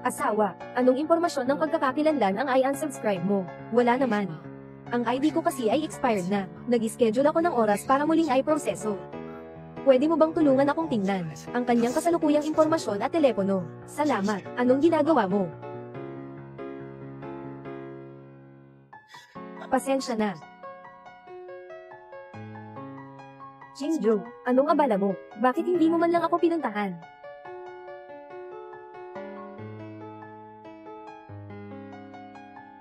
Asawa, anong impormasyon ng pagkakakilanlan ang I unsubscribe mo? Wala naman. Ang ID ko kasi ay expired na. Nag-schedule ako ng oras para muling ay proseso. Pwede mo bang tulungan akong tingnan ang kanyang kasalukuyang impormasyon at telepono? Salamat. Anong ginagawa mo? Pasensya na. Jingjo, anong abala mo? Bakit hindi mo man lang ako pinuntahan?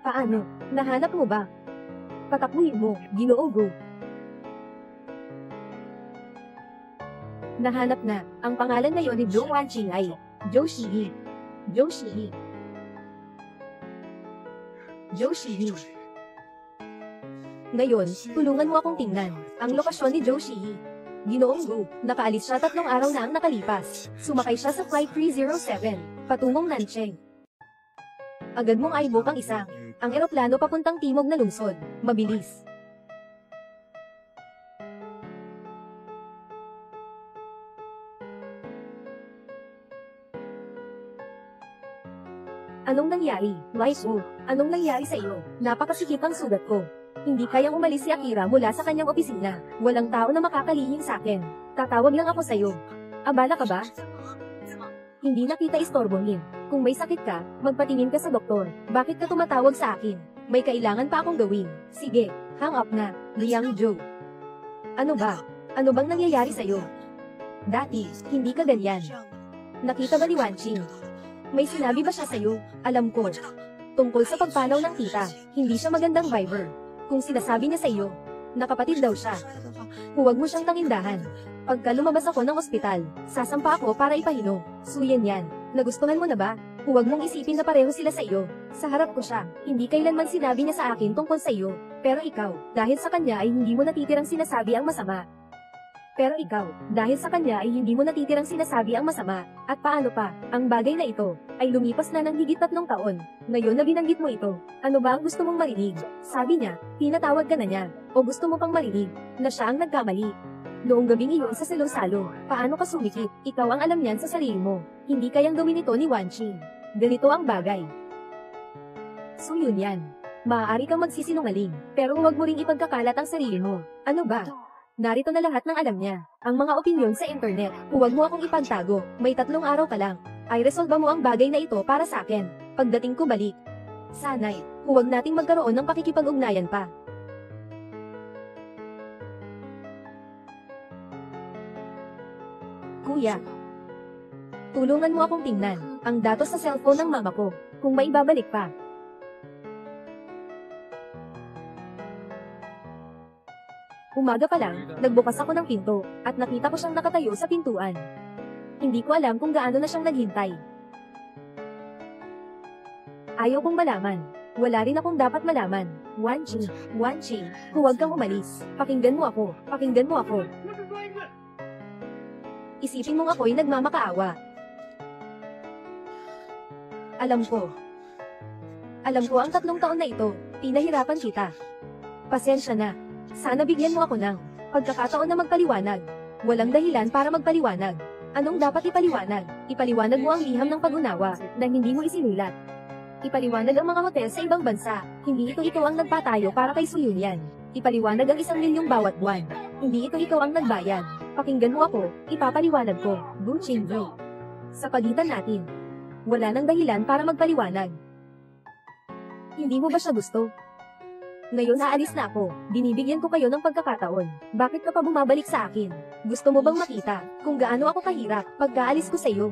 Paano? Nahanap mo ba? Patakbuhin mo, Ginoong Gu. Nahanap na. Ang pangalan ngayon ni Zhou Wanqing ay Zhou Shiyi. Zhou Shiyi. Zhou Shiyi. Ngayon, tulungan mo akong tingnan ang lokasyon ni Zhou Shiyi. Ginoong Gu, nakaalis siya 3 araw na ang nakalipas. Sumakay siya sa Flight 307, patungong Nancheng. Agad mong i-book ang isa. Ang eroplano papuntang timog na lungsod. Mabilis. Anong nangyari? Waifu, anong nangyari sa iyo? Napakasikip ang sugat ko. Hindi kayang umalis si Akira mula sa kanyang opisina. Walang tao na makakalihim sa akin. Tatawag lang ako sa iyo. Abala ka ba? Hindi na kita istorbohin. Kung may sakit ka, magpatingin ka sa doktor. Bakit ka tumatawag sa akin? May kailangan pa akong gawin. Sige, hang up na, Liang Zhou. Ano ba? Ano bang nangyayari sa iyo? Dati, hindi ka ganyan. Nakita ba ni Wanqing? May sinabi ba siya sa iyo? Alam ko. Tungkol sa pagpanaw ng tita, hindi siya magandang viber. Kung sinasabi niya sa iyo, nakapatid daw siya. Huwag mo siyang tangindahan. Pagka lumabas ako ng ospital, sasampa ako para ipahinog. Suyan yan. Nagustuhan mo na ba? Huwag mong isipin na pareho sila sa iyo. Sa harap ko siya, hindi kailanman sinabi niya sa akin tungkol sa iyo. Pero ikaw, dahil sa kanya ay hindi mo natitirang sinasabi ang masama. Pero ikaw, dahil sa kanya ay hindi mo natitirang sinasabi ang masama. At paano pa, ang bagay na ito, ay lumipas na ng higit 3 taon. Ngayon na binanggit mo ito, ano ba ang gusto mong marinig? Sabi niya, tinatawag ka na niya. O gusto mo pang marinig, na siya ang nagkamali. Noong gabing iyon sa salo-salo, paano ka sumikip? Ikaw ang alam niyan sa sarili mo. Hindi kayang gawin ito ni Wanqing. Ganito ang bagay. So yun yan. Maaari kang magsisinungaling, pero huwag mo ring ipagkakalat ang sarili mo. Ano ba? Narito na lahat ng alam niya. Ang mga opinyon sa internet. Huwag mo akong ipagtago. May 3 araw ka lang. Ay resolba mo ang bagay na ito para sa akin. Pagdating ko balik. Sana'y, huwag nating magkaroon ng pakikipag-ugnayan pa. Kuya, tulungan mo akong tingnan ang datos sa cellphone ng mama ko, kung may babalik pa. Umaga pa lang, nagbukas ako ng pinto, at nakita ko siyang nakatayo sa pintuan. Hindi ko alam kung gaano na siyang naghintay. Ayaw kong malaman. Wala rin akong dapat malaman. Wanqing, huwag kang umalis. Pakinggan mo ako, pakinggan mo ako. Isipin mong ako'y nagmamakaawa. Alam ko ang 3 taon na ito, pinahirapan kita. Pasensya na. Sana bigyan mo ako ng pagkakataon na magpaliwanag. Walang dahilan para magpaliwanag. Anong dapat ipaliwanag? Ipaliwanag mo ang liham ng pag-unawa na hindi mo isinulat. Ipaliwanag ang mga hotel sa ibang bansa. Hindi ito ang nagpatayo para kay Suyunyan. Ipaliwanag ang 1 milyong bawat buwan. Hindi ito ang nagbayad. Pakinggan mo ako, ipapaliwanag ko, Gu Qingyu. Sa pagitan natin, wala nang dahilan para magpaliwanag. Hindi mo ba siya gusto? Ngayon aalis na ako, binibigyan ko kayo ng pagkakataon. Bakit ka pa bumabalik sa akin? Gusto mo bang makita kung gaano ako kahirap pagkaalis ko sa iyo?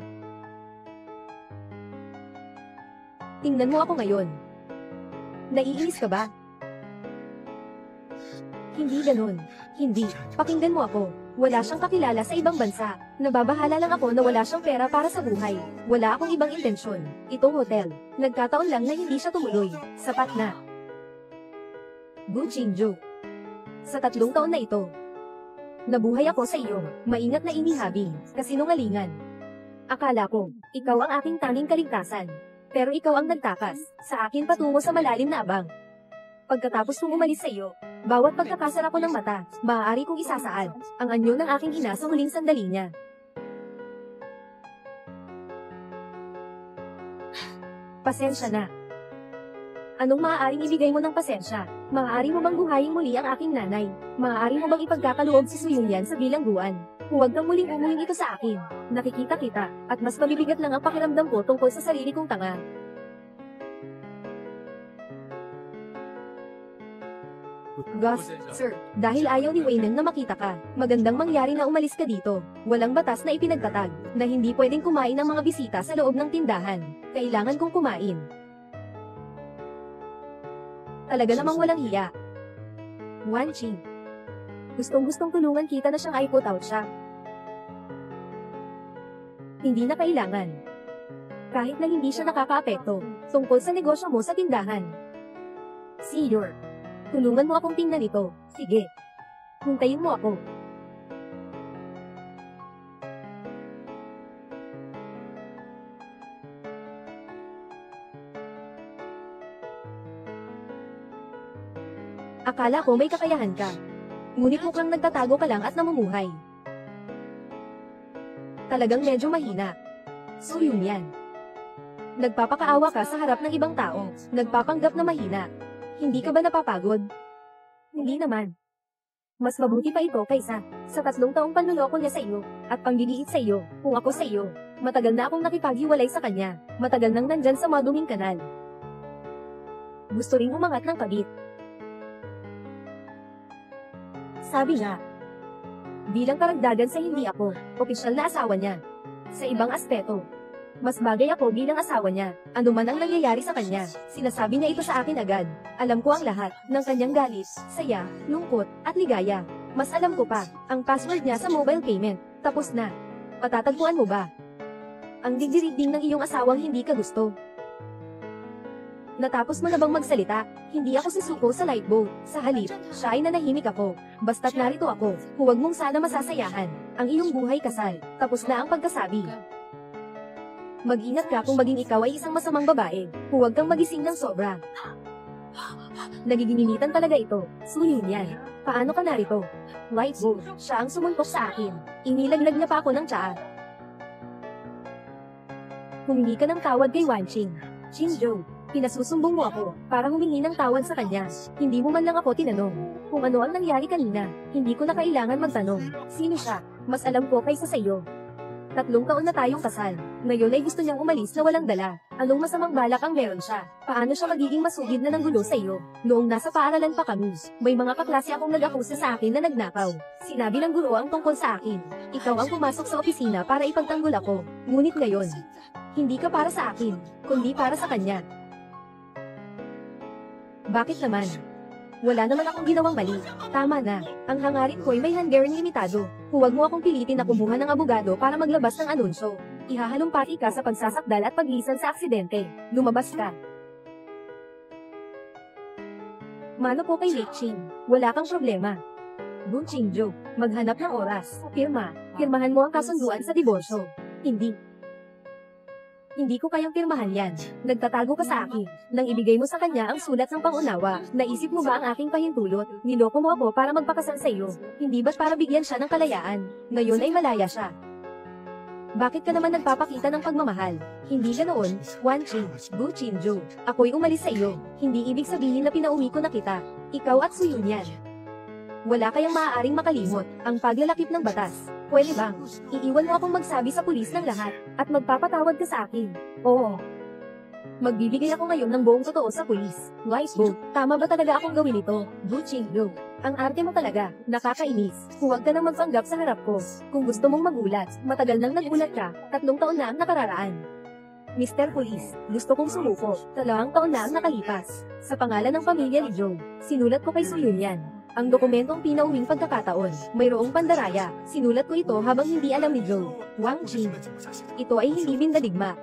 Tingnan mo ako ngayon. Naiinis ka ba? Hindi ganun. Hindi. Pakinggan mo ako. Wala siyang kakilala sa ibang bansa. Nababahala lang ako na wala siyang pera para sa buhay. Wala akong ibang intensyon. Itong hotel. Nagkataon lang na hindi siya tumuloy. Sapat na. Gu Qingyu. Sa 3 taon na ito, nabuhay ako sa iyo. Maingat na inihabing. Kasinungalingan. Akala ko, ikaw ang aking tanging kaligtasan. Pero ikaw ang nagtakas sa akin patungo sa malalim na abang. Pagkatapos kong umalis sa iyo, bawat pagkakasara ko ng mata, maaari kong isasaad ang anyo ng aking ina sa huling sandali niya. Pasensya na. Anong maaaring ibigay mo ng pasensya? Maaari mo bang buhayin muli ang aking nanay? Maaari mo bang ipagkakaloob si Suyunyan sa bilangguan? Huwag kang muling umuling ito sa akin. Nakikita kita, at mas mabibigat lang ang pakiramdam ko tungkol sa sarili kong tanga. Gus, sir, dahil ayaw ni Wayne na makita ka, magandang mangyari na umalis ka dito. Walang batas na ipinagtatag, na hindi pwedeng kumain ng mga bisita sa loob ng tindahan. Kailangan kong kumain. Talaga namang walang hiya. Wan Ching. Gustong-gustong tulungan kita na siyang i-put out siya. Hindi na kailangan. Kahit na hindi siya nakakaapekto, tungkol sa negosyo mo sa tindahan. Senior. Tulungan mo akong tingnan ito. Sige. Hintayin mo ako. Akala ko may kakayahan ka. Ngunit mukhang nagtatago ka lang at namumuhay. Talagang medyo mahina. So yun yan. Nagpapakaawa ka sa harap ng ibang tao. Nagpapanggap na mahina. Hindi ka ba napapagod? Hindi naman. Mas mabuti pa ito kaysa sa 3 taong panluloko niya sa iyo at pangliliit sa iyo kung ako sa iyo. Matagal na akong nakipaghiwalay sa kanya. Matagal nang nandyan sa maduming kanal. Gusto ring umangat ng kabit. Sabi nga, bilang karagdagan sa hindi ako, opisyal na asawa niya. Sa ibang aspeto, mas bagay ako bilang asawa niya. Ano man ang nangyayari sa kanya, sinasabi niya ito sa akin agad. Alam ko ang lahat ng kanyang galit, saya, lungkot, at ligaya. Mas alam ko pa, ang password niya sa mobile payment. Tapos na. Matatagpuan mo ba? Ang digdirigding ng iyong asawang hindi ka gusto. Natapos mo na bang magsalita? Hindi ako sisuko sa lifeboat. Sa halip, siya ay nanahimik ako. Basta't narito ako, huwag mong sana masasayahan. Ang iyong buhay kasal. Tapos na ang pagkasabi. Mag-ingat ka kung maging ikaw ay isang masamang babae. Huwag kang magising ng sobra. Nagiginitan talaga ito. Suyo yan. Paano ka narito? Lifeboat, siya ang sumuntok sa akin. Inilaglag niya pa ako ng tsaa. Humingi ka ng tawad kay Wan Ching. Ching-jo. Pinasusumbong mo ako, para humingi ng tawad sa kanya. Hindi mo man lang ako tinanong kung ano ang nangyari kanina. Hindi ko na kailangan magtanong. Sino siya? Mas alam ko kaysa sa iyo. 3 taon na tayong kasal. Ngayon ay gusto niyang umalis na walang dala. Anong masamang balak ang meron siya? Paano siya magiging masugid na ng gulo sa iyo? Noong nasa paaralan pa kami, may mga kaklase akong nag-akusa sa akin na nagnakaw. Sinabi ng guro ang tungkol sa akin. Ikaw ang pumasok sa opisina para ipagtanggol ako. Ngunit ngayon, hindi ka para sa akin, kundi para sa kanya. Bakit naman? Wala naman akong ginawang mali. Tama na. Ang hangarin ko'y may hanggaring limitado. Huwag mo akong pilitin na kumuha ng abogado para maglabas ng anunsyo. Ihahalumpati ka sa pagsasakdal at paglisan sa aksidente. Lumabas ka. Mano po kay Ching. Wala kang problema. Gun Ching-jo, maghanap ng oras. Pirma. Pirmahan mo ang kasunduan sa diborsyo. Hindi ko kayang pirmahan yan. Nagtatago ka sa akin. Nang ibigay mo sa kanya ang sulat ng pangunawa, naisip mo ba ang aking pahintulot? Niloko mo ako para magpakasal sa iyo. Hindi ba't para bigyan siya ng kalayaan? Ngayon ay malaya siya. Bakit ka naman nagpapakita ng pagmamahal? Hindi ganoon, Wan Ching, Gu Ching-jo. Ako'y umalis sa iyo. Hindi ibig sabihin na pinauwi ko na kita. Ikaw at Suyun yan. Wala kayang maaaring makalimot, ang paglalakip ng batas. Pwede bang, iiwan mo akong magsabi sa pulis ng lahat, at magpapatawad ka sa akin? Oo. Magbibigay ako ngayon ng buong totoo sa pulis. Lifeboat, tama ba talaga akong gawin ito? Gu Ching-jo. Ang arte mo talaga, nakakainis. Huwag ka nang magpanggap sa harap ko. Kung gusto mong magulat, matagal nang nagulat ka, 3 taon na ang nakararaan. Mr. Police, gusto kong sumuko. 2 taon na ang nakalipas. Sa pangalan ng pamilya ni Joe, sinulat ko kay Suyun yan. Ang dokumentong pinauwing pagkakataon, mayroong pandaraya. Sinulat ko ito habang hindi alam ni Joe. Wang Ching. Ito ay hindi bindadigma.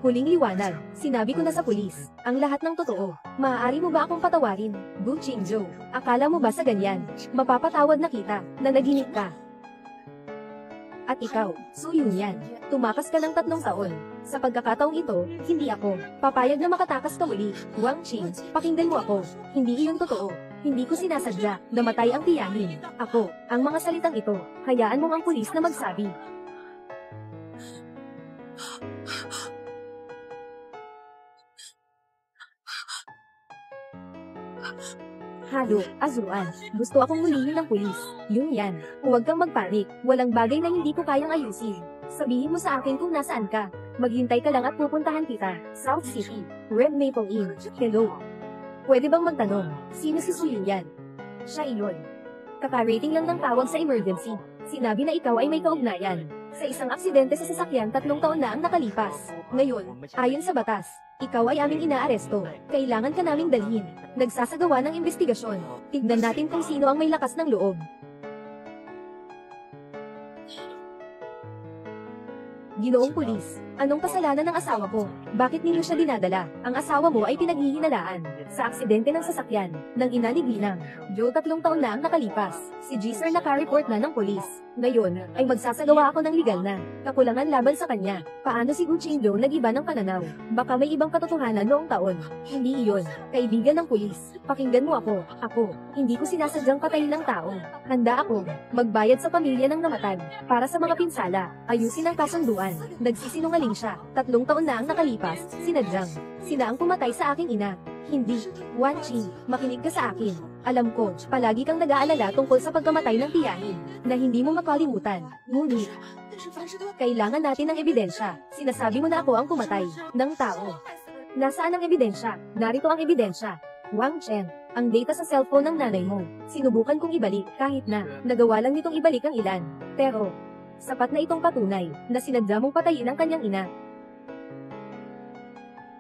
Huling liwanag, sinabi ko na sa pulis, ang lahat ng totoo. Maaari mo ba akong patawarin? Gu Ching-jo, akala mo ba sa ganyan, mapapatawad na kita, na naginip ka? At ikaw, Suyun yan, tumakas ka ng 3 taon. Sa pagkakataong ito, hindi ako papayag na makatakas ka uli. Wang Ching, pakinggan mo ako. Hindi iyon totoo. Hindi ko sinasadya, namatay ang tiyahin. Ako, ang mga salitang ito, hayaan mo ang pulis na magsabi. Halo, Azuan, gusto akong hulihin ng pulis. Yun yan, huwag kang magpanik, walang bagay na hindi ko kayang ayusin. Sabihin mo sa akin kung nasaan ka. Maghintay ka lang at pupuntahan kita. South City, Red Maple Inn. Hello. Pwede bang magtanong, sino si Suyu yan? Siya iyon. Kaka-rating lang ng tawag sa emergency. Sinabi na ikaw ay may kaugnayan sa isang aksidente sa sasakyan 3 taon na ang nakalipas. Ngayon, ayon sa batas, ikaw ay aming inaaresto. Kailangan ka naming dalhin. Nagsasagawa ng investigasyon. Tignan natin kung sino ang may lakas ng loob. Ginoong pulis, anong kasalanan ng asawa ko? Bakit ninyo siya dinadala? Ang asawa mo ay pinaghihinalaan sa aksidente ng sasakyan ng ina ni Ginang. Joe, 3 taon na ang nakalipas. Si G-Sir naka-report na ng pulis. Ngayon, ay magsasagawa ako ng legal na kakulangan laban sa kanya. Paano si Gucci Joe nag-iba ng pananaw? Baka may ibang katotohanan noong taon. Hindi iyon. Kaibigan ng pulis. Pakinggan mo ako. Ako, hindi ko sinasadyang patayin ng tao. Handa ako magbayad sa pamilya ng namatay para sa mga pinsala. Ayusin ang kasunduan. Nagsisinungaling siya. 3 taon na ang nakalipas. Sinadyang. Sina ang pumatay sa aking ina. Hindi. Wan Chi, makinig ka sa akin. Alam ko, palagi kang nag-aalala tungkol sa pagkamatay ng tiyahin, na hindi mo makalimutan. Ngunit, kailangan natin ng ebidensya. Sinasabi mo na ako ang pumatay ng tao. Nasaan ang ebidensya? Narito ang ebidensya. Wang Chen, ang data sa cellphone ng nanay mo. Sinubukan kong ibalik kahit na nagawa lang nitong ibalik ang ilan. Pero, sapat na itong patunay na sinadya mong patayin ang kanyang ina.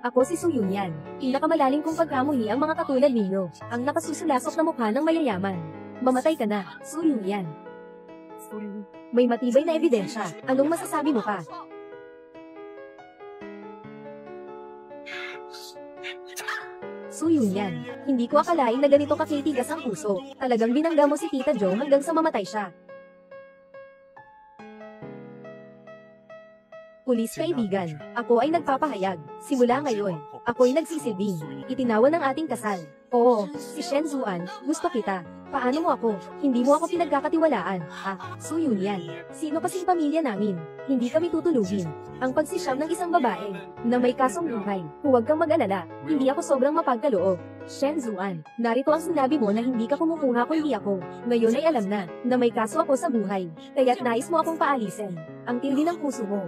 Ako si Suyun yan. Pinakamalalim kong pagkamuhi ang mga katulad ninyo. Ang nakasusulasok na mukha ng mayayaman. Mamatay ka na, Suyun yan. May matibay na ebidensya. Anong masasabi mo pa? Suyun yan. Hindi ko akalain na ganito kakitigas ang puso. Talagang binangga mo si Tita Jo hanggang sa mamatay siya. Pulis kaibigan, ako ay nagpapahayag. Simula ngayon, ako'y nagsisilbing itinawan ng ating kasal. Oo, si Shen Zuan, gusto kita. Paano mo ako? Hindi mo ako pinagkakatiwalaan. Suyun yan. Sino kasing pamilya namin? Hindi kami tutulugin. Ang pagsisiyam ng isang babae na may kasong buhay. Huwag kang mag-alala. Hindi ako sobrang mapagkaloob. Shen Zuan, narito ang sinabi mo na hindi ka kumukuha kundi ako. Ngayon ay alam na may kaso ako sa buhay. Kaya't nais mo akong paalisin. Ang tindi ng puso mo.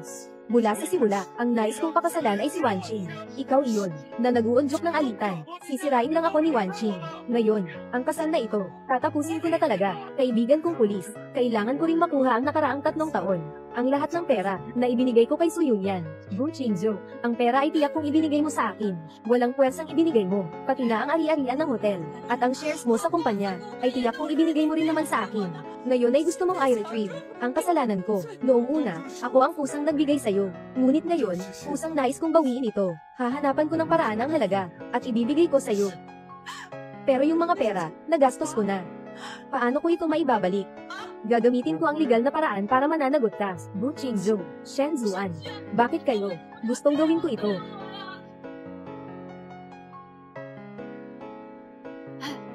Mula sa simula, ang nais kong pakasalan ay si Wan Qing. Ikaw iyon, na nag-uundyok ng alitan. Sisirain lang ako ni Wan Qing. Ngayon, ang kasal na ito, tatapusin ko na talaga. Kaibigan kong pulis, kailangan ko ring makuha ang nakaraang 3 taon. Ang lahat ng pera na ibinigay ko kay Suyun yan. Gu Qingzhou, ang pera ay tiyak kong ibinigay mo sa akin. Walang puwersang ibinigay mo, pati na ang ari-arian ng hotel. At ang shares mo sa kumpanya, ay tiyak kong ibinigay mo rin naman sa akin. Ngayon ay gusto mong i-retrieve ang kasalanan ko. Noong una, ako ang pusang nagbigay sa'yo. Ngunit ngayon, pusang nais kong bawiin ito. Hahanapan ko ng paraan ang halaga, at ibibigay ko sa'yo. Pero yung mga pera, nagastos ko na. Paano ko ito maibabalik? Gagamitin ko ang legal na paraan para mananagot ka. Gu Qingzhou, Shen Zuan. Bakit kayo gustong gawin ko ito?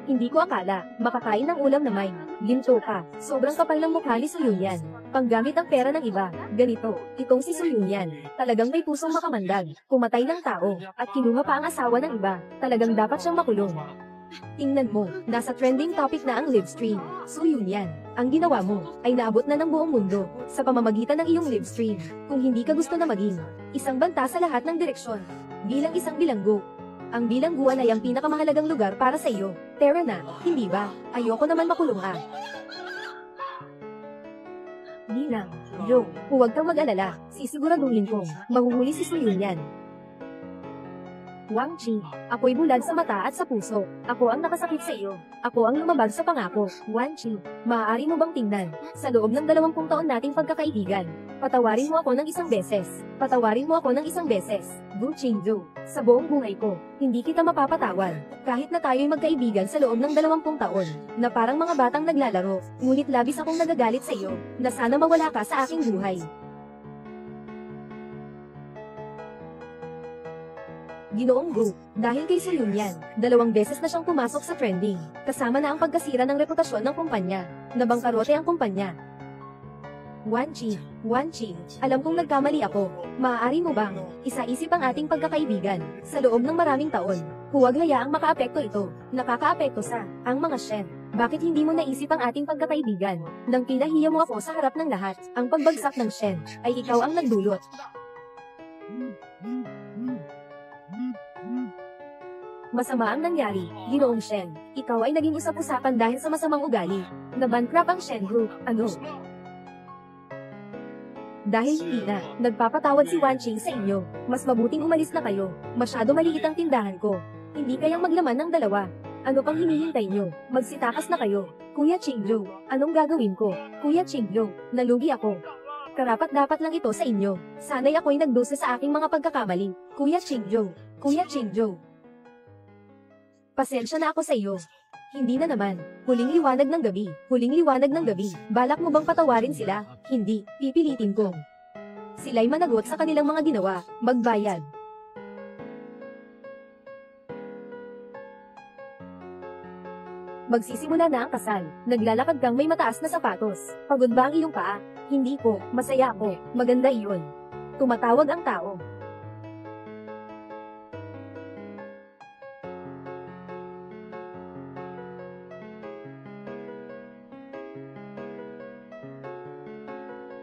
Hindi ko akala makakain ng ulam na may ginto ka. Sobrang kapal ng mukha ni Suyun yan. Panggamit ang pera ng iba. Ganito, itong si Suyun yan. Talagang may pusong makamandag. Pumatay ng tao, at kinuha pa ang asawa ng iba. Talagang dapat siyang makulong. Tingnan mo, nasa trending topic na ang live stream. Suyun yan. Ang ginawa mo ay naabot na ng buong mundo sa pamamagitan ng iyong live stream. Kung hindi ka gusto na maging isang banta sa lahat ng direksyon, bilang isang bilanggo, ang bilangguan ay ang pinakamahalagang lugar para sa iyo. Tara na, hindi ba? Ayoko naman makulong Bilang, Joe, huwag kang mag-alala. Sisiguraduhin kong mahuhuli si Suyun yan. Wang Qi, ako'y bulag sa mata at sa puso. Ako ang nakasakit sa iyo. Ako ang lumabag sa pangako. Wang Qi, maaari mo bang tingnan, sa loob ng 20 taon nating pagkakaibigan, patawarin mo ako ng 1 beses. Patawarin mo ako ng 1 beses. Gu Qingzhou, sa buong buhay ko, hindi kita mapapatawad. Kahit na tayo'y magkaibigan sa loob ng 20 taon, na parang mga batang naglalaro, ngunit labis akong nagagalit sa iyo, na sana mawala ka sa aking buhay. Ginoong Gu, dahil kay Suyun yan, 2 beses na siyang pumasok sa trending, kasama na ang pagkasira ng reputasyon ng kumpanya, nabangkarote ang kumpanya. Wan Qi, alam kong nagkamali ako. Maaari mo bang isaisip ang ating pagkakaibigan sa loob ng maraming taon? Huwag hayaang makaapekto ito. Nakakaapekto sa ang mga Shen. Bakit hindi mo naisip ang ating pagkakaibigan? Nang pinahiya mo ako sa harap ng lahat, ang pagbagsak ng Shen ay ikaw ang nagdulot. Masama ang nangyari, Ginoong Shen. Ikaw ay naging usap-usapan dahil sa masamang ugali. Na-bankrupt ang Shen Group. Ano? Dahil hindi na, nagpapatawad si Wan Qing sa inyo. Mas mabuting umalis na kayo. Masyado maliit ang tindahan ko. Hindi kayang maglaman ng dalawa. Ano pang hinihintay nyo? Magsitakas na kayo. Kuya Qingzhou, anong gagawin ko? Kuya Qingzhou, nalugi ako. Karapat-dapat lang ito sa inyo. Sana'y ako'y nagdusa sa aking mga pagkakamali. Kuya Qingzhou, Kuya Qingzhou. Pasensya na ako sa iyo. Hindi na naman. Huling liwanag ng gabi. Huling liwanag ng gabi. Balak mo bang patawarin sila? Hindi. Pipilitin ko. Sila'y managot sa kanilang mga ginawa. Magbayad. Magsisimula na ang kasal. Naglalakad kang may mataas na sapatos. Pagod ba ang iyong paa? Hindi ko. Masaya ako. Maganda iyon. Tumatawag ang tao.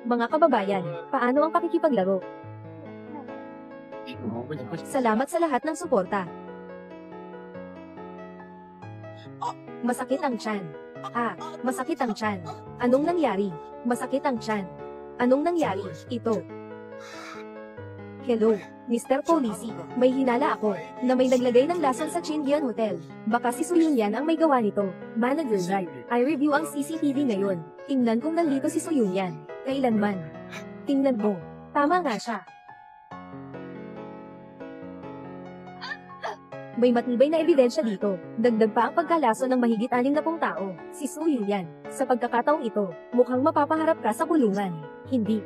Mga kababayan, paano ang pakikipaglaro? Salamat sa lahat ng suporta. Masakit ang tiyan. Masakit ang tiyan. Anong nangyari? Masakit ang tiyan. Anong nangyari? Ito. Hello, Mr. Policy. May hinala ako na may naglagay ng lason sa Chindian Hotel. Baka si Suyun yan ang may gawa nito. Manager right. I review ang CCTV ngayon. Tingnan kung nandito si Suyun yan. Kailanman. Tingnan mo. Tama nga siya. May matibay na ebidensya dito. Dagdag pa ang pagkalaso ng mahigit 60 tao. Si Suyun yan. Sa pagkakataong ito, mukhang mapapaharap ka sa kulungan. Hindi.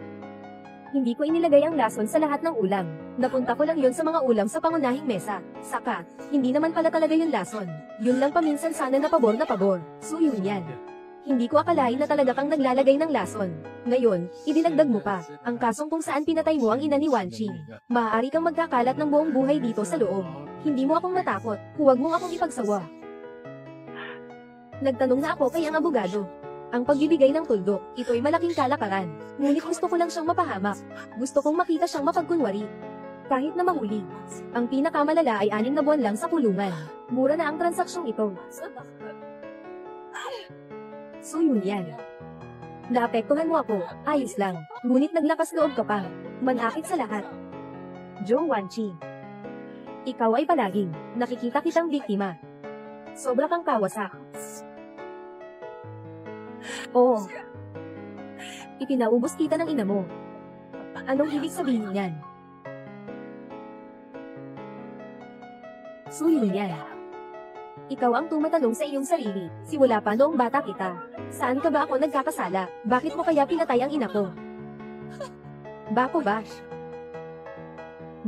Hindi ko inilagay ang lason sa lahat ng ulam. Napunta ko lang yon sa mga ulam sa pangunahing mesa. Saka, hindi naman pala talaga yung lason. Yun lang paminsan sana na pabor. Suyun yan. Hindi ko akalain na talaga kang naglalagay ng lason. Ngayon, idinagdag mo pa, ang kasong kung saan pinatay mo ang ina ni Wan Qing. Maaari kang magkakalat ng buong buhay dito sa loob. Hindi mo akong matakot, huwag mong akong ipagsawa. Nagtanong na ako kay ang abogado. Ang pagbibigay ng tuldok, ito'y malaking kalakaran. Ngunit gusto ko lang siyang mapahamak. Gusto kong makita siyang mapagkunwari. Kahit na mahuli. Ang pinakamalala ay 6 na buwan lang sa kulungan. Mura na ang transaksyong ito. Suyun yan. Naapektuhan mo ako, ayos lang. Ngunit naglakas loob ka pa. Manakit sa lahat. Zhou Wanqi. Ikaw ay palaging nakikita kitang biktima. Sobra kang kawasak. Oo. Ipinaubos kita ng ina mo. Anong ibig sabihin yan? Suyun yan. Ikaw ang tumatanong sa iyong sarili, simula pa noong bata kita. Saan ka ba ako nagkakasala? Bakit mo kaya pinatay ang ina ko? Bako ba?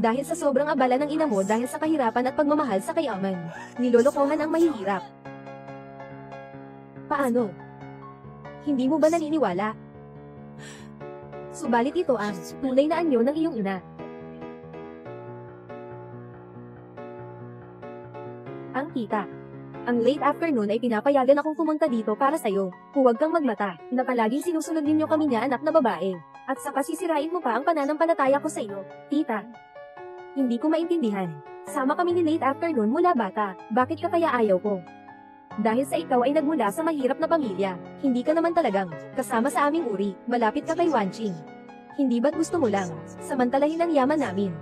Dahil sa sobrang abala ng ina mo dahil sa kahirapan at pagmamahal sa kayaman, nilolokohan ang mahihirap. Paano? Hindi mo ba naniniwala? Subalit ito ang tunay na anyo ng iyong ina. Ang tita. Ang late afternoon ay pinapayagan akong pumunta dito para sa'yo. Huwag kang magmata, na palaging sinusunod ninyo kami niya anak na babae. At saka sisirain mo pa ang pananampalataya ko sa iyo, tita. Hindi ko maintindihan. Sama kami ni late afternoon mula bata, bakit ka kaya ayaw ko? Dahil sa ikaw ay nagmula sa mahirap na pamilya, hindi ka naman talagang kasama sa aming uri, malapit ka kay Wan Qing. Hindi ba't gusto mo lang samantalahin ang yaman namin?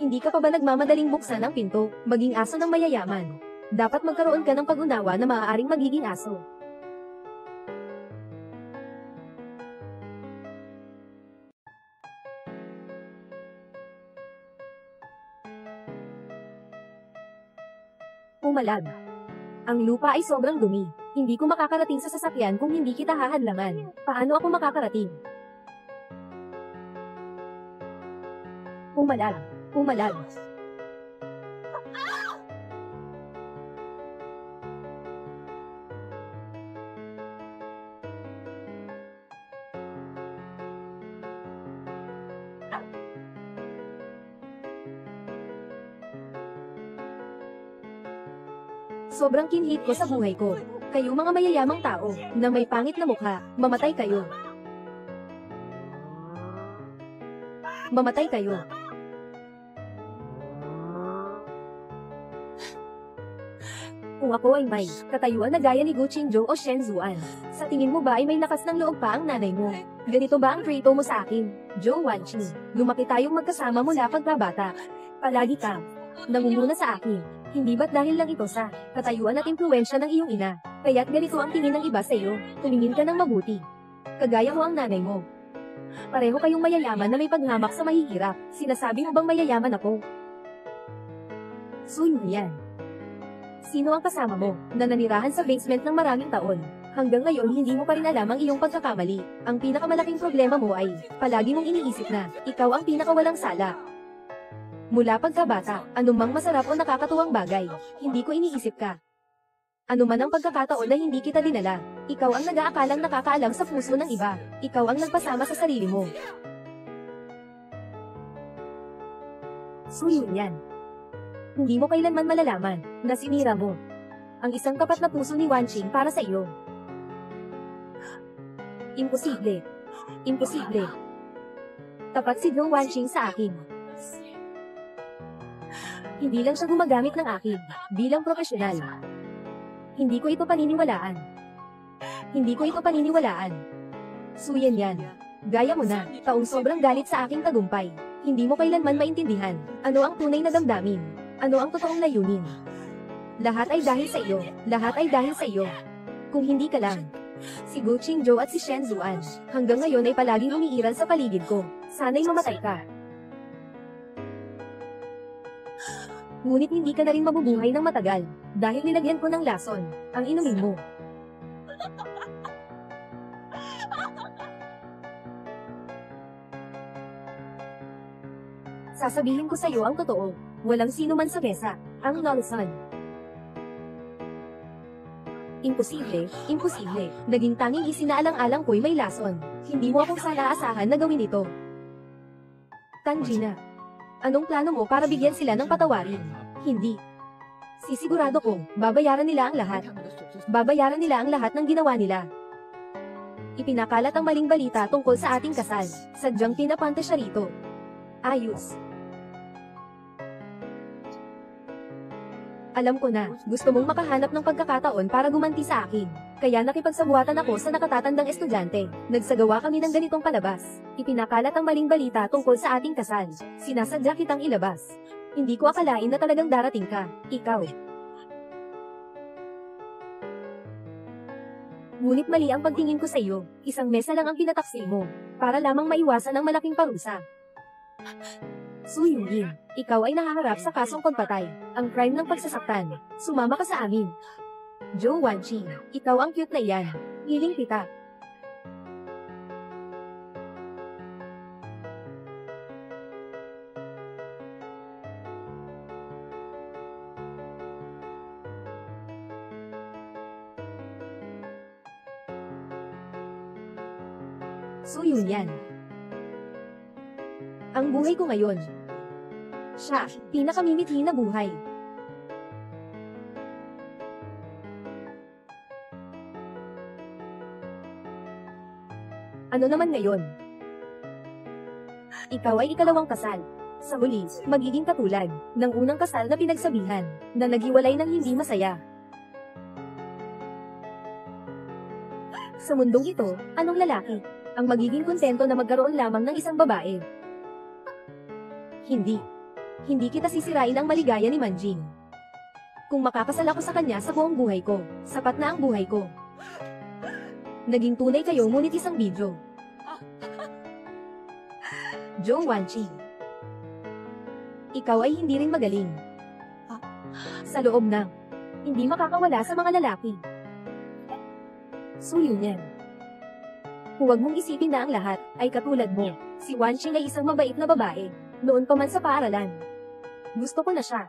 Hindi ka pa ba nagmamadaling buksan ang pinto, maging aso ng mayayaman? Dapat magkaroon ka ng pag-unawa na maaaring magiging aso. Pumalag. Ang lupa ay sobrang dumi. Hindi ko makakarating sa sasakyan kung hindi kita hahadlangan. Paano ako makakarating? Pumalag. Pumalag. Sobrang kinhit ko sa buhay ko. Kayo mga mayayamang tao, na may pangit na mukha, mamatay kayo. Mamatay kayo. Kung ako ay may katayuan na gaya ni Gu Qingzhou o Shen Zuan, sa tingin mo ba ay may lakas ng loob pa ang nanay mo? Ganito ba ang trato mo sa akin, Zhou Wanqing? Lumaki tayong magkasama mula pagkabata. Palagi kang nangunguna sa akin. Hindi ba't dahil lang ito sa katayuan at impluwensya ng iyong ina? Kaya't ganito ang tingin ng iba sa iyo. Tumingin ka ng mabuti. Kagaya mo ang nanay mo. Pareho kayong mayayaman na may paghamak sa mahihirap. Sinasabi mo bang mayayaman ako? Sun yan. Sino ang kasama mo, na nanirahan sa basement ng maraming taon? Hanggang ngayon hindi mo pa rin alam ang iyong pagkakamali. Ang pinakamalaking problema mo ay, palagi mong iniisip na, ikaw ang pinakawalang sala. Mula pagkabata, anumang masarap o nakakatuwang bagay, hindi ko iniisip ka. Ano man ang pagkakataon na hindi kita dinala, ikaw ang nag-aakalang nakakaalam sa puso ng iba, ikaw ang nagpasama sa sarili mo. Suyo yan. Hindi mo kailanman malalaman na sinira mo ang isang tapat na puso ni Wanqing para sa iyo. Imposible. Imposible. Tapat si Zhou Wanqing sa akin. Hindi lang siya gumagamit ng akin bilang profesional. Hindi ko ito paniniwalaan. Hindi ko ito paniniwalaan. Suyan yan. Gaya mo na, taong sobrang galit sa aking tagumpay. Hindi mo kailanman maintindihan ano ang tunay na damdamin. Ano ang totoong layunin? Lahat ay dahil sa iyo. Lahat ay dahil sa iyo. Kung hindi ka lang. Si Gu Qingzhou at si Shen Zuan, hanggang ngayon ay palaging umiiral sa paligid ko. Sana'y mamatay ka. Ngunit hindi ka na rin mabubuhay ng matagal, dahil nilagyan ko ng lason, ang inumin mo. Sasabihin ko sa iyo ang totoo. Walang sino man sa mesa, ang Nolson. Imposible, imposible. Naging tanging isinaalang-alang ko'y may lason. Hindi mo akong sana asahan na gawin ito. Tanjina, anong plano mo para bigyan sila ng patawarin? Hindi. Sisigurado kong, babayaran nila ang lahat. Babayaran nila ang lahat ng ginawa nila. Ipinakalat ang maling balita tungkol sa ating kasal. Sadyang pinapanta siya rito. Ayos. Alam ko na, gusto mong makahanap ng pagkakataon para gumanti sa akin. Kaya nakipagsabuatan ako sa nakatatandang estudyante. Nagsagawa kami ng ganitong palabas. Ipinakalat ang maling balita tungkol sa ating kasal. Sinasadya kitang ilabas. Hindi ko akalain na talagang darating ka. Ikaw. Ngunit mali ang pagtingin ko sa iyo. Isang mesa lang ang pinataksil mo. Para lamang maiwasan ang malaking parusa. Su Yunyin, ikaw ay nahaharap sa kasong pagpatay, ang crime ng pagsasaktan. Sumama ka sa amin. Zhou Wanqing, ikaw ang cute na iyan. Hiling kita. Su Yunyan. Ang buhay ko ngayon. Siya, pinakamimithi na buhay. Ano naman ngayon? Ikaw ay ikalawang kasal. Sa huli, magiging katulad ng unang kasal na pinagsabihan, na naghiwalay ng hindi masaya. Sa mundong ito, anong lalaki ang magiging kontento na magkaroon lamang ng isang babae? Hindi. Hindi kita sisirain ang maligaya ni Manjing. Kung makakasal ako sa kanya sa buong buhay ko, sapat na ang buhay ko. Naging tunay kayo ngunit isang video. Zhou Wanqing. Ikaw ay hindi rin magaling. Sa loob na, hindi makakawala sa mga lalaki. Su Yunyan. Huwag mong isipin na ang lahat ay katulad mo. Si Wanqing ay isang mabait na babae. Noon pa man sa paaralan. Gusto ko na siya.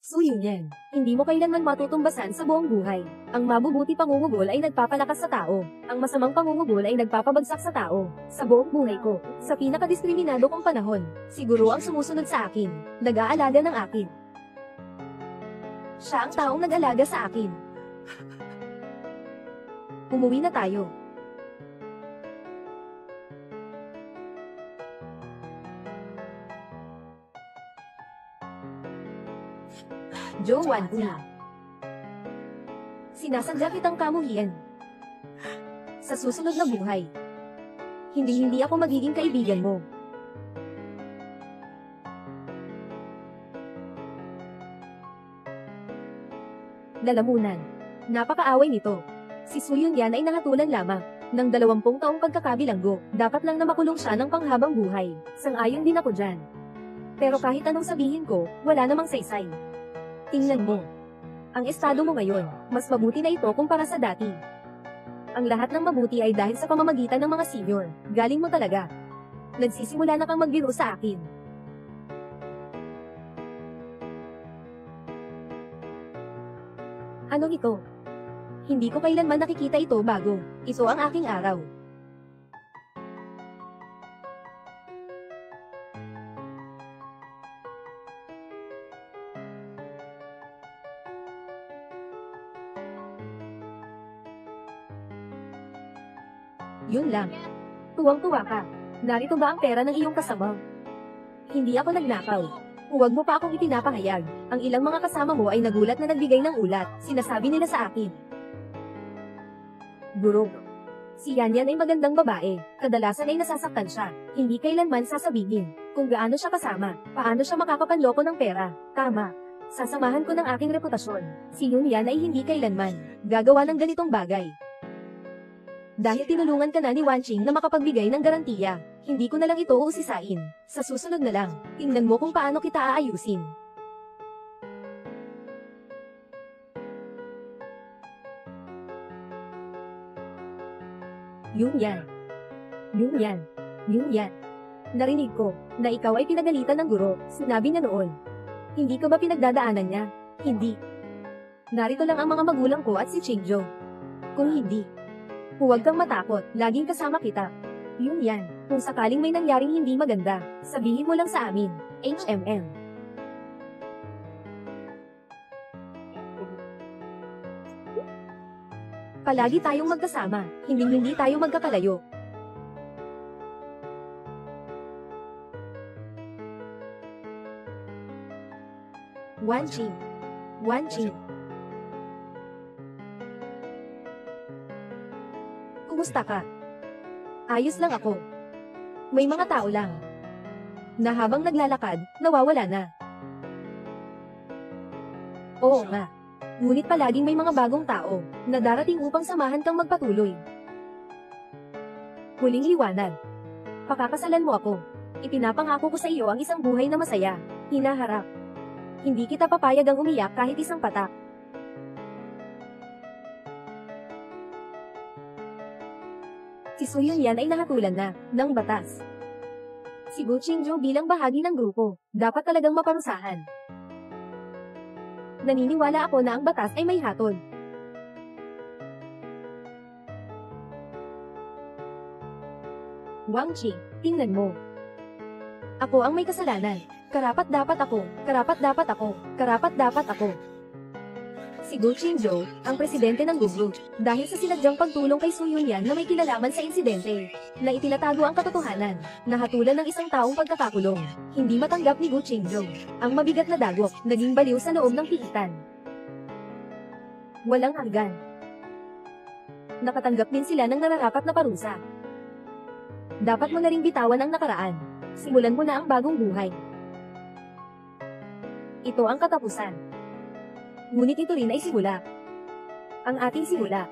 Su Yunyan, hindi mo kailanman matutumbasan sa buong buhay. Ang mabubuti pangungugol ay nagpapalakas sa tao. Ang masamang pangungugol ay nagpapabagsak sa tao. Sa buong buhay ko, sa pinakadiskriminado kong panahon, siguro ang sumusunod sa akin, nag-aalaga ng akin. Siya ang taong nag-alaga sa akin. Umuwi na tayo. Jo Wan-gu. Sinasadya kitang kamuhian. Sa susunod na buhay, hindi ako magiging kaibigan mo. Lalamunan. Napakaaway nito. Si Suyun Yan ay nangatulan lamang ng 20 taong pagkakabilanggo. Dapat lang na makulong siya ng panghabang buhay. Sang-ayon din ako dyan. Pero kahit anong sabihin ko, wala namang saysay. Tingnan mo. Ang estado mo ngayon, mas mabuti na ito kumpara sa dati. Ang lahat ng mabuti ay dahil sa pamamagitan ng mga senior. Galing mo talaga. Nagsisimula na kang magbiro sa akin. Ano ito? Hindi ko kailanman nakikita ito bago. Ito ang aking araw. Yun lang. Tuwang-tuwa ka. Narito ba ang pera ng iyong kasama? Hindi ako nagnakaw. Huwag mo pa akong ipinapahayag. Ang ilang mga kasama mo ay nagulat na nagbigay ng ulat. Sinasabi nila sa akin. Guro. Si Yan Yan ay magandang babae. Kadalasan ay nasasaktan siya. Hindi kailanman sasabihin kung gaano siya kasama. Paano siya makakapanloko ng pera. Tama. Sasamahan ko ng aking reputasyon. Si Yun Yan ay hindi kailanman gagawa ng ganitong bagay. Dahil tinulungan ka na ni Wanqing na makapagbigay ng garantiya, hindi ko na lang ito uusisain. Sa susunod na lang, tingnan mo kung paano kita aayusin. Yun Yan. Yun Yan. Yun Yan. Narinig ko na ikaw ay pinagalitan ng guro. Sinabi niya noon. Hindi ka ba pinagdadaanan niya? Hindi. Narito lang ang mga magulang ko at si Qingzhou. Kung hindi, huwag kang matakot, laging kasama kita. Yun Yan. Kung sakaling may nangyaring hindi maganda, sabihin mo lang sa amin. HMM. Palagi tayong magkasama, hindi tayo magkakalayo. Wanqing. Wanqing. Kumusta ka? Ayos lang ako. May mga tao lang na habang naglalakad, nawawala na. Oo nga. Ngunit palaging may mga bagong tao na darating upang samahan kang magpatuloy. Huling liwanag. Pakakasalan mo ako. Ipinapangako ko sa iyo ang isang buhay na masaya. Hinaharap. Hindi kita papayag ang umiyak kahit isang patak. Si Suyun Yan ay nahatulan na ng batas. Si Gu Qingzhou bilang bahagi ng grupo, dapat talagang maparusahan. Naniniwala ako na ang batas ay may hatol. Wanqing, tingnan mo. Ako ang may kasalanan. Karapat-dapat ako, karapat-dapat ako, karapat-dapat ako. Si Gu Qingzhou, ang presidente ng Group, dahil sa sinadyang pagtulong kay Suyun Yan na may kinalaman sa insidente, na itinatago ang katotohanan, nahatulan ng isang taong pagkakakulong. Hindi matanggap ni Gu Qingzhou. Ang mabigat na dagok, naging baliw sa loob ng piitan. Walang hanggan. Nakatanggap din sila ng nararapat na parusa. Dapat mo na ring bitawan ang nakaraan. Simulan mo na ang bagong buhay. Ito ang katapusan. Ngunit ito rin ay simula. Ang ating simula.